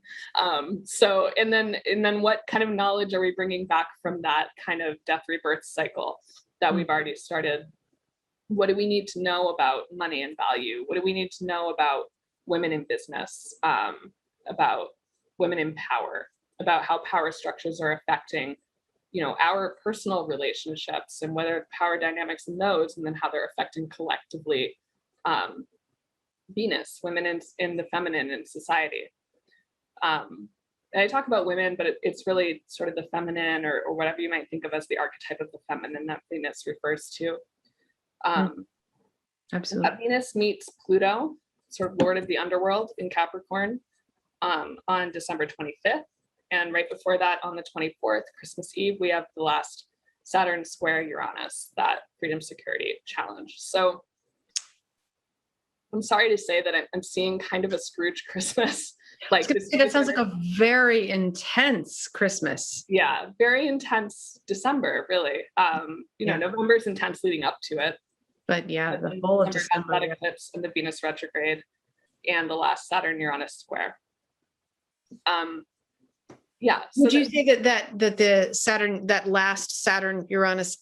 So, and then what kind of knowledge are we bringing back from that kind of death rebirth cycle that we've already started? What do we need to know about money and value? What do we need to know about women in business, about women in power, about how power structures are affecting, our personal relationships, and whether power dynamics in those, and then how they're affecting collectively Venus, women in the feminine in society. And I talk about women, but it's really sort of the feminine, or whatever you might think of as the archetype of the feminine that Venus refers to. Absolutely. Venus meets Pluto, sort of lord of the underworld, in Capricorn, on December 25th. And right before that, on the 24th, Christmas Eve, we have the last Saturn square Uranus, that freedom security challenge. So I'm sorry to say that I'm seeing kind of a Scrooge Christmas. Like that sounds like a very intense Christmas. Yeah, very intense December, really. November's intense leading up to it. But yeah, the whole of December. That eclipse and the Venus retrograde and the last Saturn Uranus square. So would you say that the Saturn, that last Saturn Uranus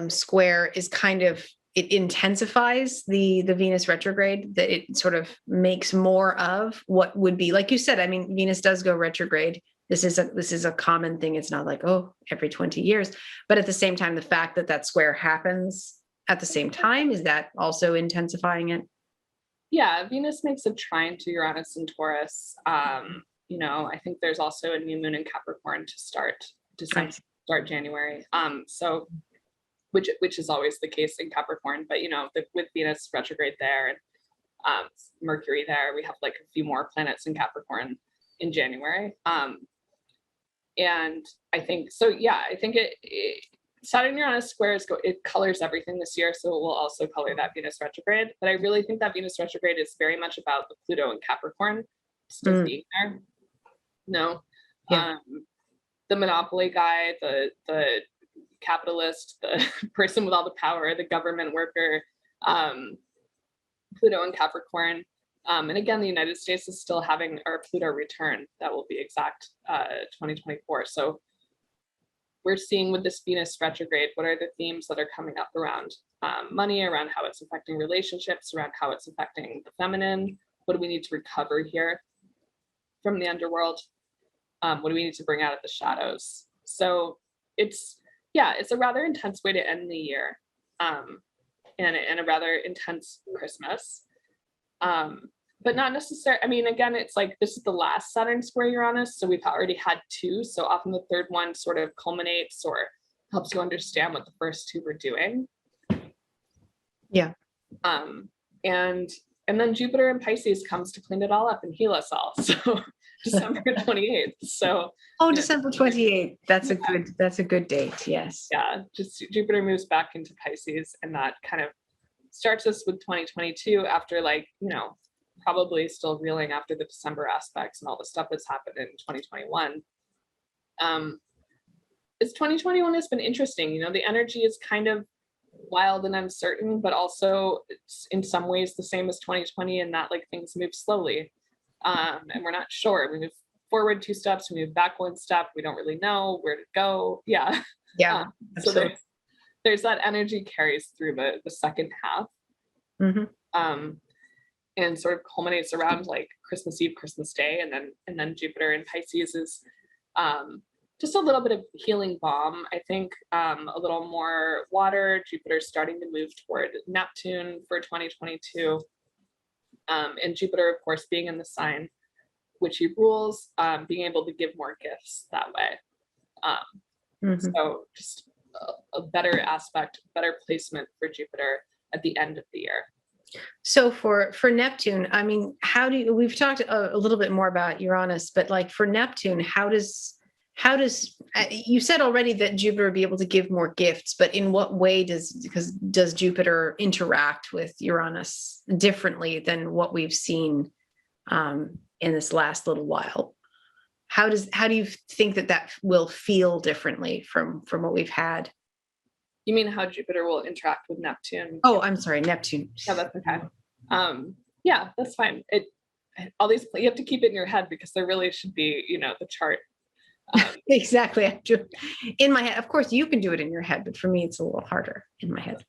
square is kind of, it intensifies the Venus retrograde, that it sort of makes more of what would be, like you said, I mean, Venus does go retrograde. This is a common thing. It's not like, every 20 years, but at the same time, the fact that square happens at the same time, is that also intensifying it? Yeah, Venus makes a trine to Uranus and Taurus. I think there's also a new moon in Capricorn to start January. So which is always the case in Capricorn, but with Venus retrograde there, and Mercury there, we have like a few more planets in Capricorn in January. And I think so. Yeah, I think Saturn Uranus squares it colors everything this year, so it will also color that Venus retrograde. But I really think that Venus retrograde is very much about the Pluto and Capricorn still being there. The monopoly guy, the capitalist, the person with all the power, the government worker, Pluto and Capricorn. And again, the United States is still having our Pluto return. That will be exact 2024. So we're seeing with this Venus retrograde, what are the themes that are coming up around money, around how it's affecting relationships, around how it's affecting the feminine. What do we need to recover here from the underworld? What do we need to bring out of the shadows? So it's a rather intense way to end the year, and a rather intense Christmas. But not necessarily, I mean, again, it's like, this is the last Saturn square Uranus, so we've already had two. So often the third one sort of culminates or helps you understand what the first two were doing. Yeah. And then Jupiter in Pisces comes to clean it all up and heal us all. So December 28th. So December 28th. That's a good date. Yes. Yeah, just Jupiter moves back into Pisces, and that kind of starts us with 2022 after, like, probably still reeling after the December aspects and all the stuff that's happened in 2021. It's 2021 has been interesting. The energy is kind of wild and uncertain, but also it's in some ways the same as 2020 in that, like, things move slowly. And we're not sure. We move forward 2 steps, we move back 1 step. We don't really know where to go. Yeah. Yeah. So there's that energy carries through the second half. And sort of culminates around like Christmas Eve, Christmas Day, and then Jupiter in Pisces is just a little bit of healing balm. I think a little more water. Jupiter's starting to move toward Neptune for 2022. And Jupiter, of course, being in the sign which he rules, being able to give more gifts that way. So just a better aspect, better placement for Jupiter at the end of the year. So for Neptune, I mean, we've talked a little bit more about Uranus, but like for Neptune, how does you said already that Jupiter would be able to give more gifts, but in what way does Jupiter interact with Uranus differently than what we've seen in this last little while? How do you think that will feel differently from what we've had? You mean how Jupiter will interact with Neptune? Oh, I'm sorry, Neptune. Yeah, that's okay. Yeah, that's fine. All these, you have to keep it in your head because there really should be, the chart. Exactly. In my head, of course, you can do it in your head, but for me, it's a little harder in my head.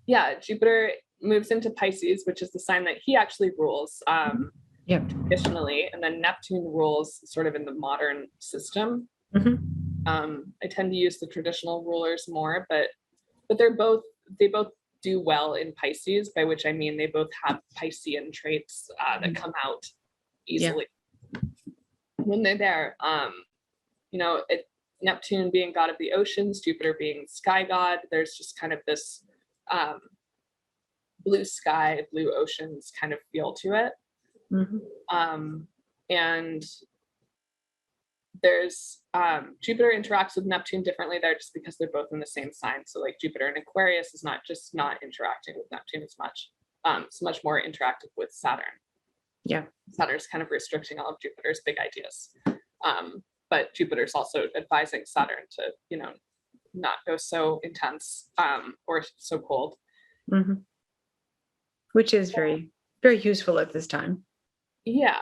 Yeah, Jupiter moves into Pisces, which is the sign that he actually rules traditionally, and then Neptune rules sort of in the modern system. I tend to use the traditional rulers more, but they both do well in Pisces, by which I mean they both have Piscean traits that come out easily when they're there. Neptune being god of the oceans, Jupiter being sky god, there's just kind of this blue sky, blue oceans kind of feel to it. And there's Jupiter interacts with Neptune differently there just because they're both in the same sign. So like Jupiter in Aquarius is not interacting with Neptune as much. It's much more interactive with Saturn. Yeah. Saturn's kind of restricting all of Jupiter's big ideas. But Jupiter's also advising Saturn to, not go so intense or so cold. Which is very, very useful at this time. Yeah.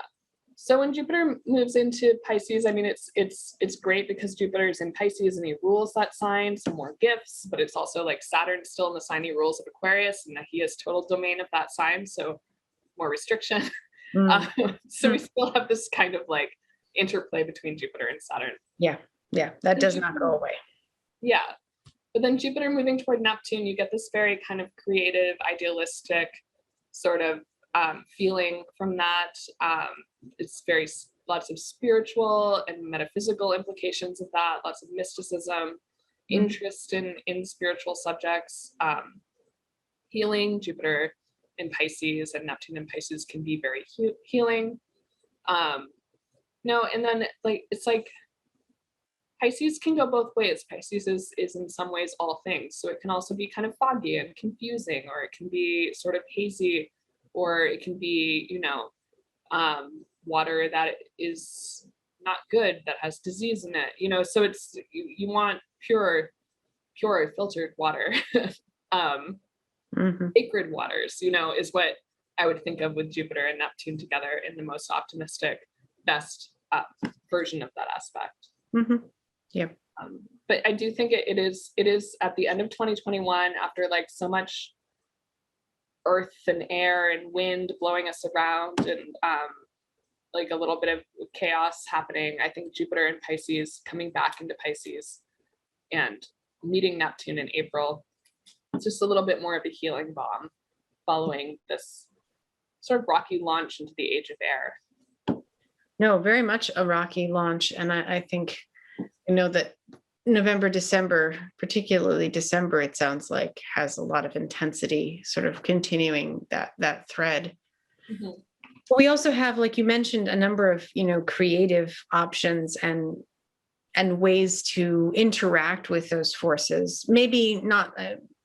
So when Jupiter moves into Pisces, I mean, it's great because Jupiter is in Pisces and he rules that sign, some more gifts, but it's also like Saturn's still in the sign he rules of Aquarius, and that he has total domain of that sign, so more restriction. So we still have this kind of like interplay between Jupiter and Saturn. Yeah, that does not go away. Yeah. But then Jupiter moving toward Neptune, you get this very kind of creative, idealistic sort of feeling from that. It's lots of spiritual and metaphysical implications of that, lots of mysticism, interest in spiritual subjects, healing. Jupiter in Pisces and Neptune in Pisces can be very healing. And then it's like Pisces can go both ways. Pisces is in some ways all things. So it can also be kind of foggy and confusing, or it can be sort of hazy, or it can be, water that is not good, that has disease in it, so it's, you want pure filtered water. Sacred waters, is what I would think of with Jupiter and Neptune together in the most optimistic, best version of that aspect. Yeah. But I do think it is at the end of 2021, after like so much earth and air and wind blowing us around, and like a little bit of chaos happening. I think Jupiter and Pisces coming back into Pisces and meeting Neptune in April, it's just a little bit more of a healing balm following this sort of rocky launch into the age of air. No, very much a rocky launch. And I think, that November, December, particularly December, it sounds like has a lot of intensity, sort of continuing that thread. Mhm. We also have, like you mentioned, a number of, creative options and ways to interact with those forces. Maybe not,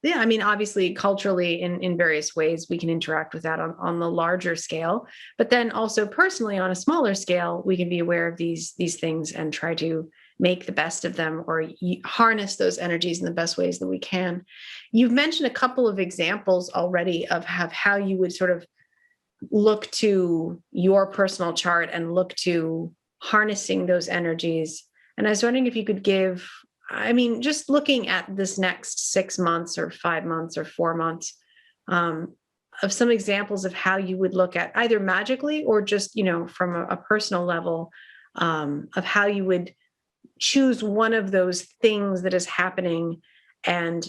yeah, I mean, obviously culturally in various ways, we can interact with that on the larger scale, but then also personally on a smaller scale, we can be aware of these things and try to make the best of them, or harness those energies in the best ways that we can. You've mentioned a couple of examples already of how you would sort of look to your personal chart and look to harnessing those energies. And I was wondering if you could give, I mean, just looking at this next 6 months or 5 months or 4 months, of some examples of how you would look at either magically or just, from a personal level, of how you would choose one of those things that is happening and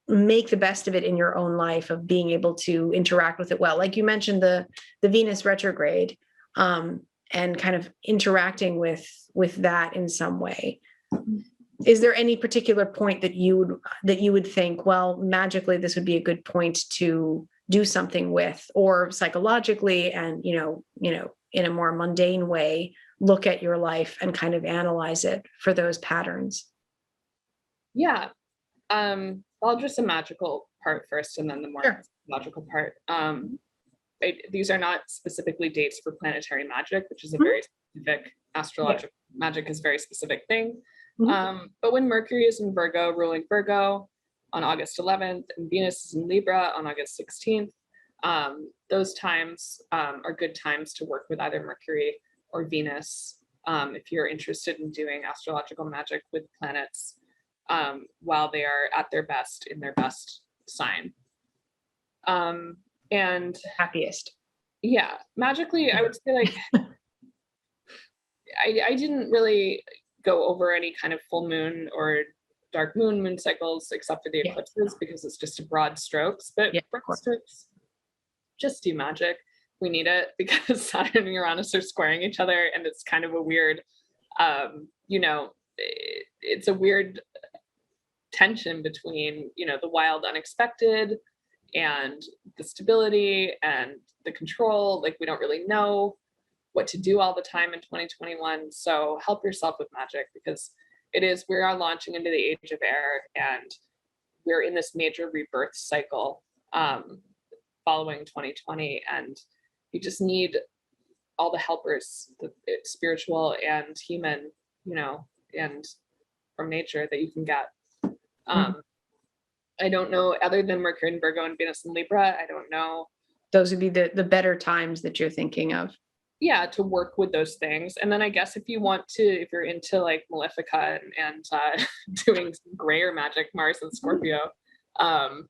make the best of it in your own life, of being able to interact with it well. Like you mentioned, the Venus retrograde, and kind of interacting with that in some way. Is there any particular point that you would think, well, magically this would be a good point to do something with, or psychologically, and in a more mundane way, look at your life and kind of analyze it for those patterns? Yeah. I'll address the magical part first and then the more Sure. logical part. These are not specifically dates for planetary magic, which is a very specific astrological magic is a very specific thing. But when Mercury is in Virgo, ruling Virgo on August 11th, and Venus is in Libra on August 16th, those times are good times to work with either Mercury or Venus if you're interested in doing astrological magic with planets while they are at their best in their best sign. And Happiest. yeah, magically, I would say like I didn't really go over any kind of full moon or dark moon cycles except for the eclipses because it's just a broad strokes. But broad strokes, just do magic. We need it because Saturn and Uranus are squaring each other, and it's kind of a weird, it's a weird tension between the wild, unexpected, and the stability and the control. Like we don't really know what to do all the time in 2021. So help yourself with magic because we are launching into the age of air, and we're in this major rebirth cycle following 2020, and you just need all the helpers, the spiritual and human, and from nature that you can get. I don't know, other than Mercury and Virgo and Venus and Libra, I don't know. Those would be the better times that you're thinking of. Yeah, to work with those things. And then I guess if you're into like Malefica and doing some grayer magic, Mars and Scorpio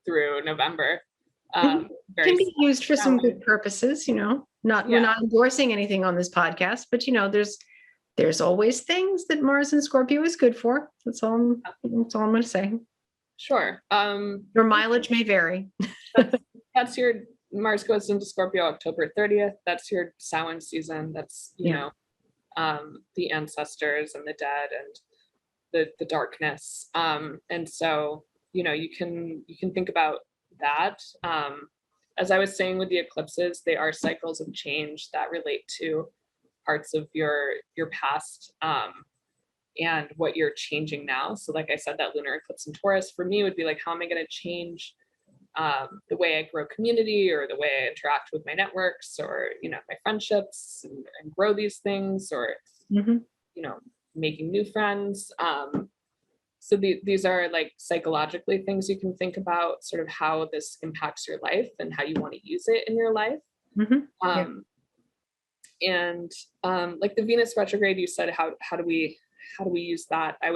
through November. Can be used for some good purposes, we're not endorsing anything on this podcast, but there's always things that Mars and Scorpio is good for. That's all I'm going to say. Sure. Your mileage may vary. That's your Mars goes into Scorpio October 30th. That's your Samhain season. That's the ancestors and the dead and the darkness. And so you can think about that. As I was saying with the eclipses, they are cycles of change that relate to parts of your past and what you're changing now. So like I said, that lunar eclipse in Taurus for me would be like, how am I going to change the way I grow community or the way I interact with my networks or, my friendships and grow these things or, making new friends. So these are like psychologically things you can think about, sort of how this impacts your life and how you want to use it in your life. And like the Venus retrograde, you said, how do we use that? I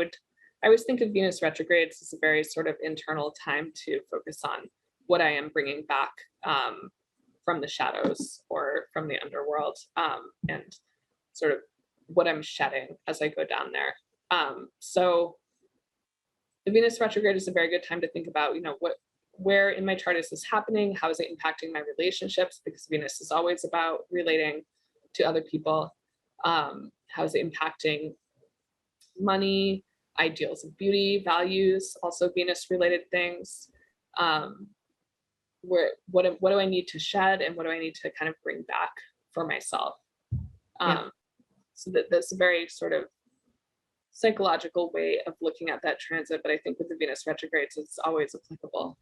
always think of Venus retrogrades as a very sort of internal time to focus on what I am bringing back from the shadows or from the underworld, and sort of what I'm shedding as I go down there. So the Venus retrograde is a very good time to think about, where in my chart is this happening? How is it impacting my relationships? Because Venus is always about relating to other people. How is it impacting money, ideals of beauty, values, also Venus related things. What do I need to shed, and what do I need to kind of bring back for myself? Yeah. So that's a very sort of psychological way of looking at that transit, but I think with the Venus retrogrades, it's always applicable.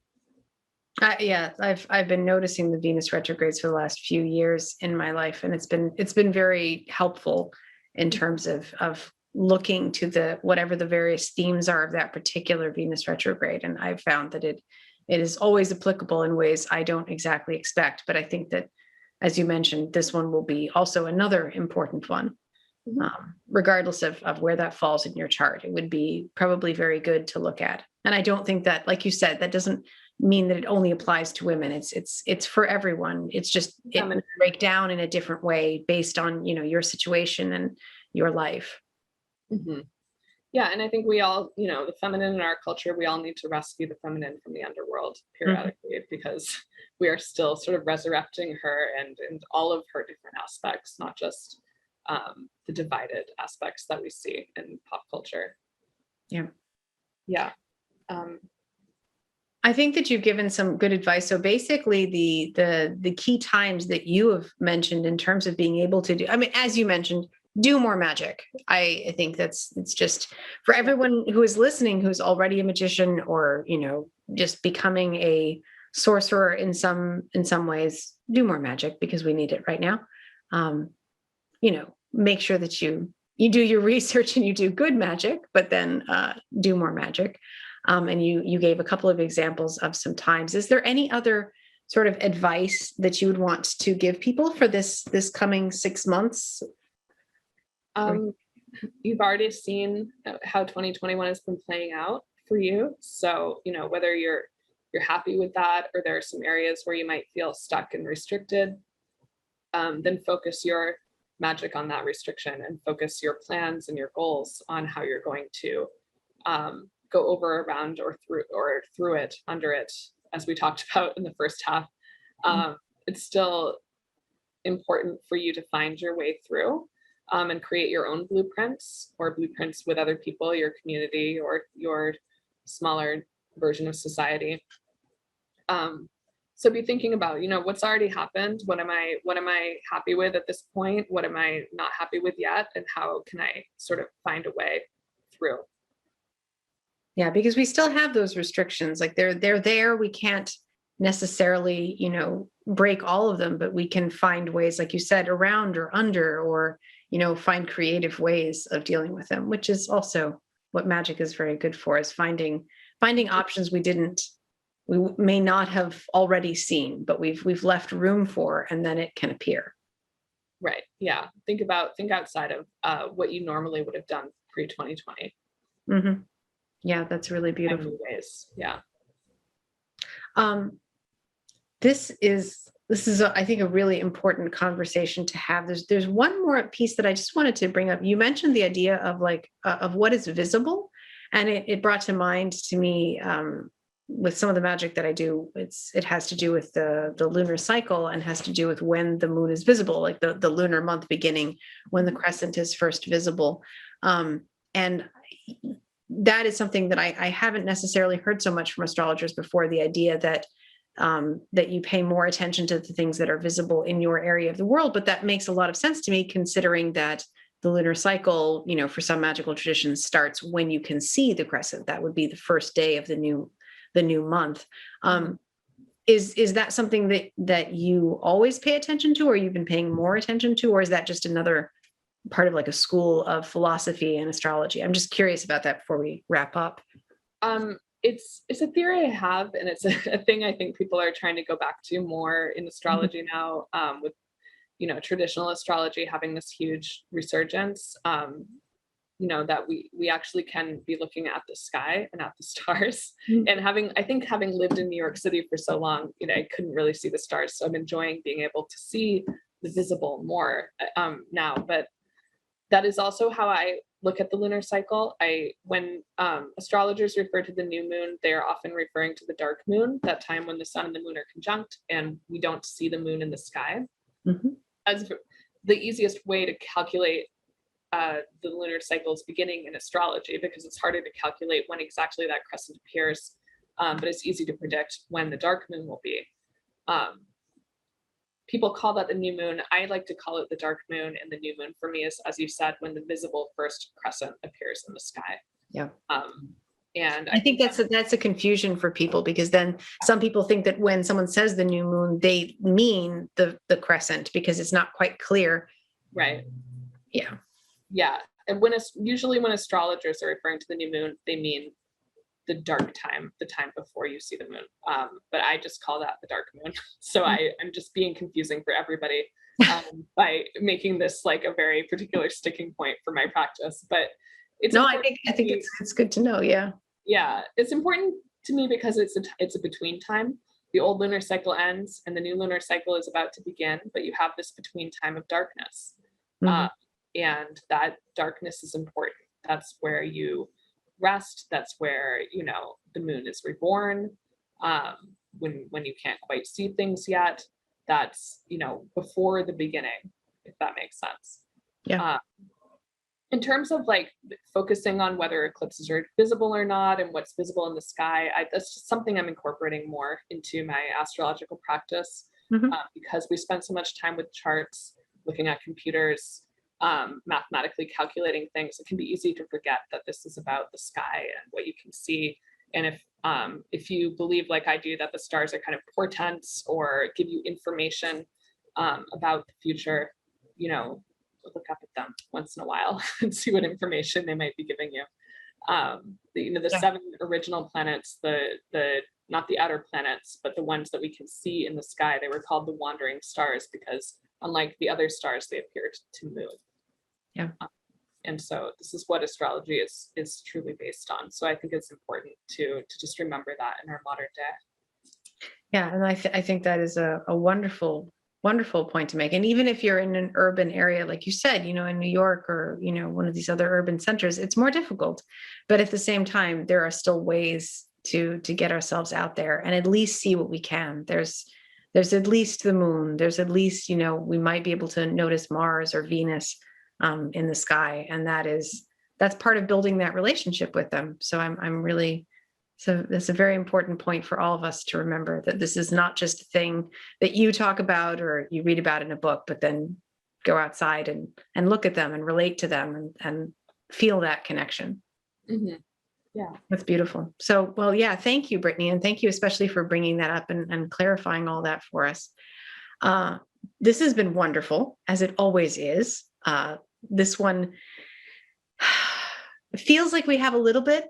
Yeah, I've been noticing the Venus retrogrades for the last few years in my life, and it's been very helpful in terms of looking to the whatever the various themes are of that particular Venus retrograde. And I've found that it is always applicable in ways I don't exactly expect. But I think that, as you mentioned, this one will be also another important one. Regardless of where that falls in your chart, it would be probably very good to look at. And I don't think that, like you said, that doesn't mean that it only applies to women. It's for everyone. It's just it will break down in a different way based on, you know, your situation and your life. Mm-hmm. Yeah, and I think we all, you know, the feminine in our culture, we all need to rescue the feminine from the underworld periodically, because we are still sort of resurrecting her and all of her different aspects, not just the divided aspects that we see in pop culture. Yeah. I think that you've given some good advice. So basically the key times that you have mentioned in terms of being able to do, I mean, as you mentioned, do more magic. I think it's just for everyone who is listening, who's already a magician or, you know, just becoming a sorcerer in some ways, do more magic because we need it right now. You know, make sure that you do your research and you do good magic, but then do more magic. And you gave a couple of examples of some times. Is there any other sort of advice that you would want to give people for this coming 6 months? You've already seen how 2021 has been playing out for you. So, you know, whether you're happy with that, or there are some areas where you might feel stuck and restricted, then focus your magic on that restriction and focus your plans and your goals on how you're going to go over, around, or through it, under it, as we talked about in the first half. It's still important for you to find your way through and create your own blueprints, or blueprints with other people, your community, or your smaller version of society. So be thinking about, you know, what's already happened. What am I happy with at this point? What am I not happy with yet? And how can I sort of find a way through? Yeah, because we still have those restrictions. Like they're there. We can't necessarily, you know, break all of them, but we can find ways, like you said, around or under, or, you know, find creative ways of dealing with them, which is also what magic is very good for, is finding options we may not have already seen, but we've left room for, and then it can appear. Right. Yeah. Think outside of what you normally would have done pre-2020. Mm-hmm. Yeah, that's really beautiful. New ways. Yeah. This is I think a really important conversation to have. There's one more piece that I just wanted to bring up. You mentioned the idea of like of what is visible, and it brought to mind to me with some of the magic that I do. It has to do with the lunar cycle, and has to do with when the moon is visible, like the lunar month beginning, when the crescent is first visible, and that is something that I haven't necessarily heard so much from astrologers before. The idea that that you pay more attention to the things that are visible in your area of the world. But that makes a lot of sense to me, considering that the lunar cycle, you know, for some magical traditions, starts when you can see the crescent. That would be the first day of the new month. Is that something that you always pay attention to, or you've been paying more attention to, or is that just another part of like a school of philosophy and astrology? I'm just curious about that before we wrap up. It's a theory I have, and it's a thing I think people are trying to go back to more in astrology now, with, you know, traditional astrology having this huge resurgence. You know, that we actually can be looking at the sky and at the stars. And having lived in New York City for so long, you know, I couldn't really see the stars. So I'm enjoying being able to see the visible more now. But that is also how I look at the lunar cycle. When astrologers refer to the new moon, they are often referring to the dark moon, that time when the sun and the moon are conjunct and we don't see the moon in the sky. As the easiest way to calculate the lunar cycle's beginning in astrology, because it's harder to calculate when exactly that crescent appears, but it's easy to predict when the dark moon will be. People call that the new moon. I like to call it the dark moon, and the new moon for me is, as you said, when the visible first crescent appears in the sky. Yeah. And I think that's a confusion for people, because then some people think that when someone says the new moon, they mean the crescent, because it's not quite clear. Right. Yeah. Yeah. And usually when astrologers are referring to the new moon, they mean the dark time, the time before you see the moon. But I just call that the dark moon. So I'm just being confusing for everybody by making this like a very particular sticking point for my practice. But it's I think it's good to know. Yeah. Yeah. It's important to me because it's a between time. The old lunar cycle ends and the new lunar cycle is about to begin, but you have this between time of darkness. And that darkness is important. That's where you rest. That's where, the moon is reborn. When you can't quite see things yet, that's, before the beginning, if that makes sense. Yeah. In terms of like focusing on whether eclipses are visible or not and what's visible in the sky, that's just something I'm incorporating more into my astrological practice, because we spend so much time with charts, looking at computers, mathematically calculating things. It can be easy to forget that this is about the sky and what you can see. And if you believe, like I do, that the stars are kind of portents or give you information about the future, look up at them once in a while and see what information they might be giving you. The 7 original planets, the not the outer planets, but the ones that we can see in the sky, they were called the wandering stars because unlike the other stars, they appeared to move. Yeah. And so this is what astrology is truly based on. So I think it's important to just remember that in our modern day. Yeah, and I think that is a wonderful point to make. And even if you're in an urban area, like you said, in New York or, one of these other urban centers, it's more difficult. But at the same time, there are still ways to get ourselves out there and at least see what we can. There's at least the moon. There's at least, we might be able to notice Mars or Venus in the sky. And that's part of building that relationship with them. So I'm really, so that's a very important point for all of us to remember, that this is not just a thing that you talk about or you read about in a book, but then go outside and look at them and relate to them and feel that connection. Mm-hmm. Yeah. That's beautiful. So, well, yeah, thank you, Brittany. And thank you especially for bringing that up and clarifying all that for us. This has been wonderful, as it always is. This one feels like we have a little bit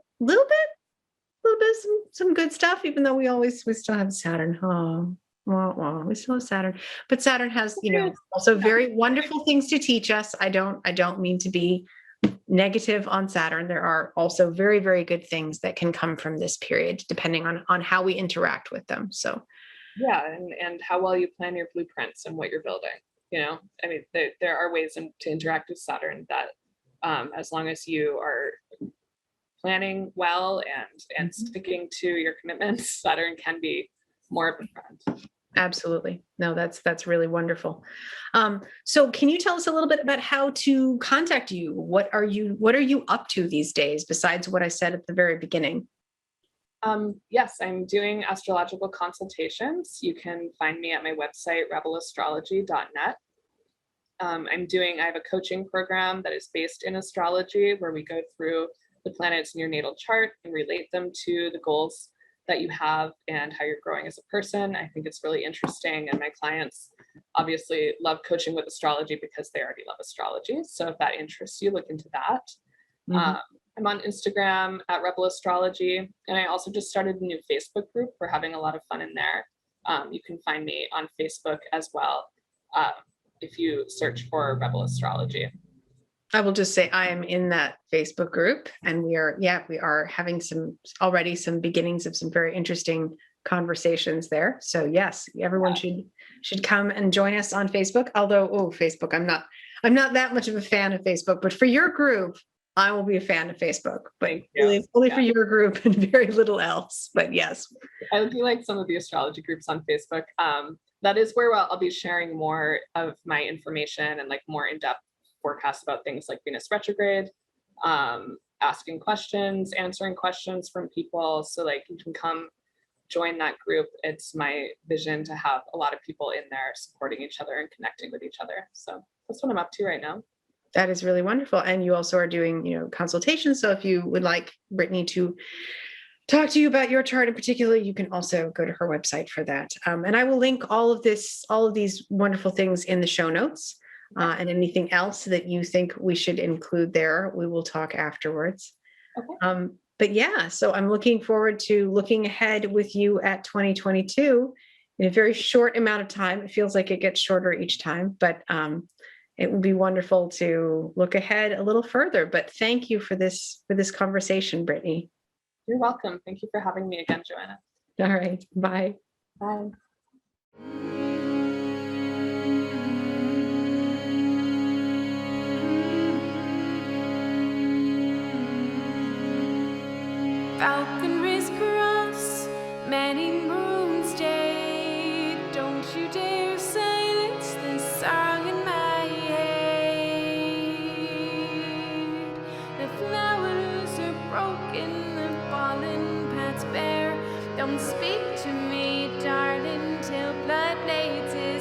some good stuff, even though we still have Saturn. We still have Saturn, but Saturn has, also very wonderful things to teach us. I don't mean to be negative on Saturn. There are also very, very good things that can come from this period, depending on how we interact with them. So yeah, and how well you plan your blueprints and what you're building. I mean, there are ways to interact with Saturn that, as long as you are planning well and sticking to your commitments, Saturn can be more of a friend. Absolutely. No, that's really wonderful. So can you tell us a little bit about how to contact you? What are you up to these days besides what I said at the very beginning? Yes, I'm doing astrological consultations. You can find me at my website, rebelastrology.net. I have a coaching program that is based in astrology, where we go through the planets in your natal chart and relate them to the goals that you have and how you're growing as a person. I think it's really interesting, and my clients obviously love coaching with astrology because they already love astrology. So if that interests you, look into that. I'm on Instagram at Rebel Astrology, and I also just started a new Facebook group. We're having a lot of fun in there. You can find me on Facebook as well if you search for Rebel Astrology. I will just say I am in that Facebook group, and we are having some beginnings of some very interesting conversations there. So yes, everyone should come and join us on Facebook. Although, Facebook, I'm not that much of a fan of Facebook, but for your group, I will be a fan of Facebook, but only for your group and very little else. But yes, I do like some of the astrology groups on Facebook. That is where I'll be sharing more of my information and like more in-depth forecasts about things like Venus retrograde, asking questions, answering questions from people. So like you can come join that group. It's my vision to have a lot of people in there supporting each other and connecting with each other. So that's what I'm up to right now. That is really wonderful. And you also are doing, consultations. So if you would like Brittany to talk to you about your chart in particular, you can also go to her website for that. And I will link all of these wonderful things in the show notes. And anything else that you think we should include there, we will talk afterwards. Okay. But yeah, so I'm looking forward to looking ahead with you at 2022 in a very short amount of time. It feels like it gets shorter each time, but it would be wonderful to look ahead a little further. But thank you for this conversation, Brittany. You're welcome. Thank you for having me again, Joanna. All right. Bye. Bye. Falconries cross, many moons day. Don't you dare silence the song in my head. The flowers are broken, the fallen paths bare. Don't speak to me, darling, till blood lays his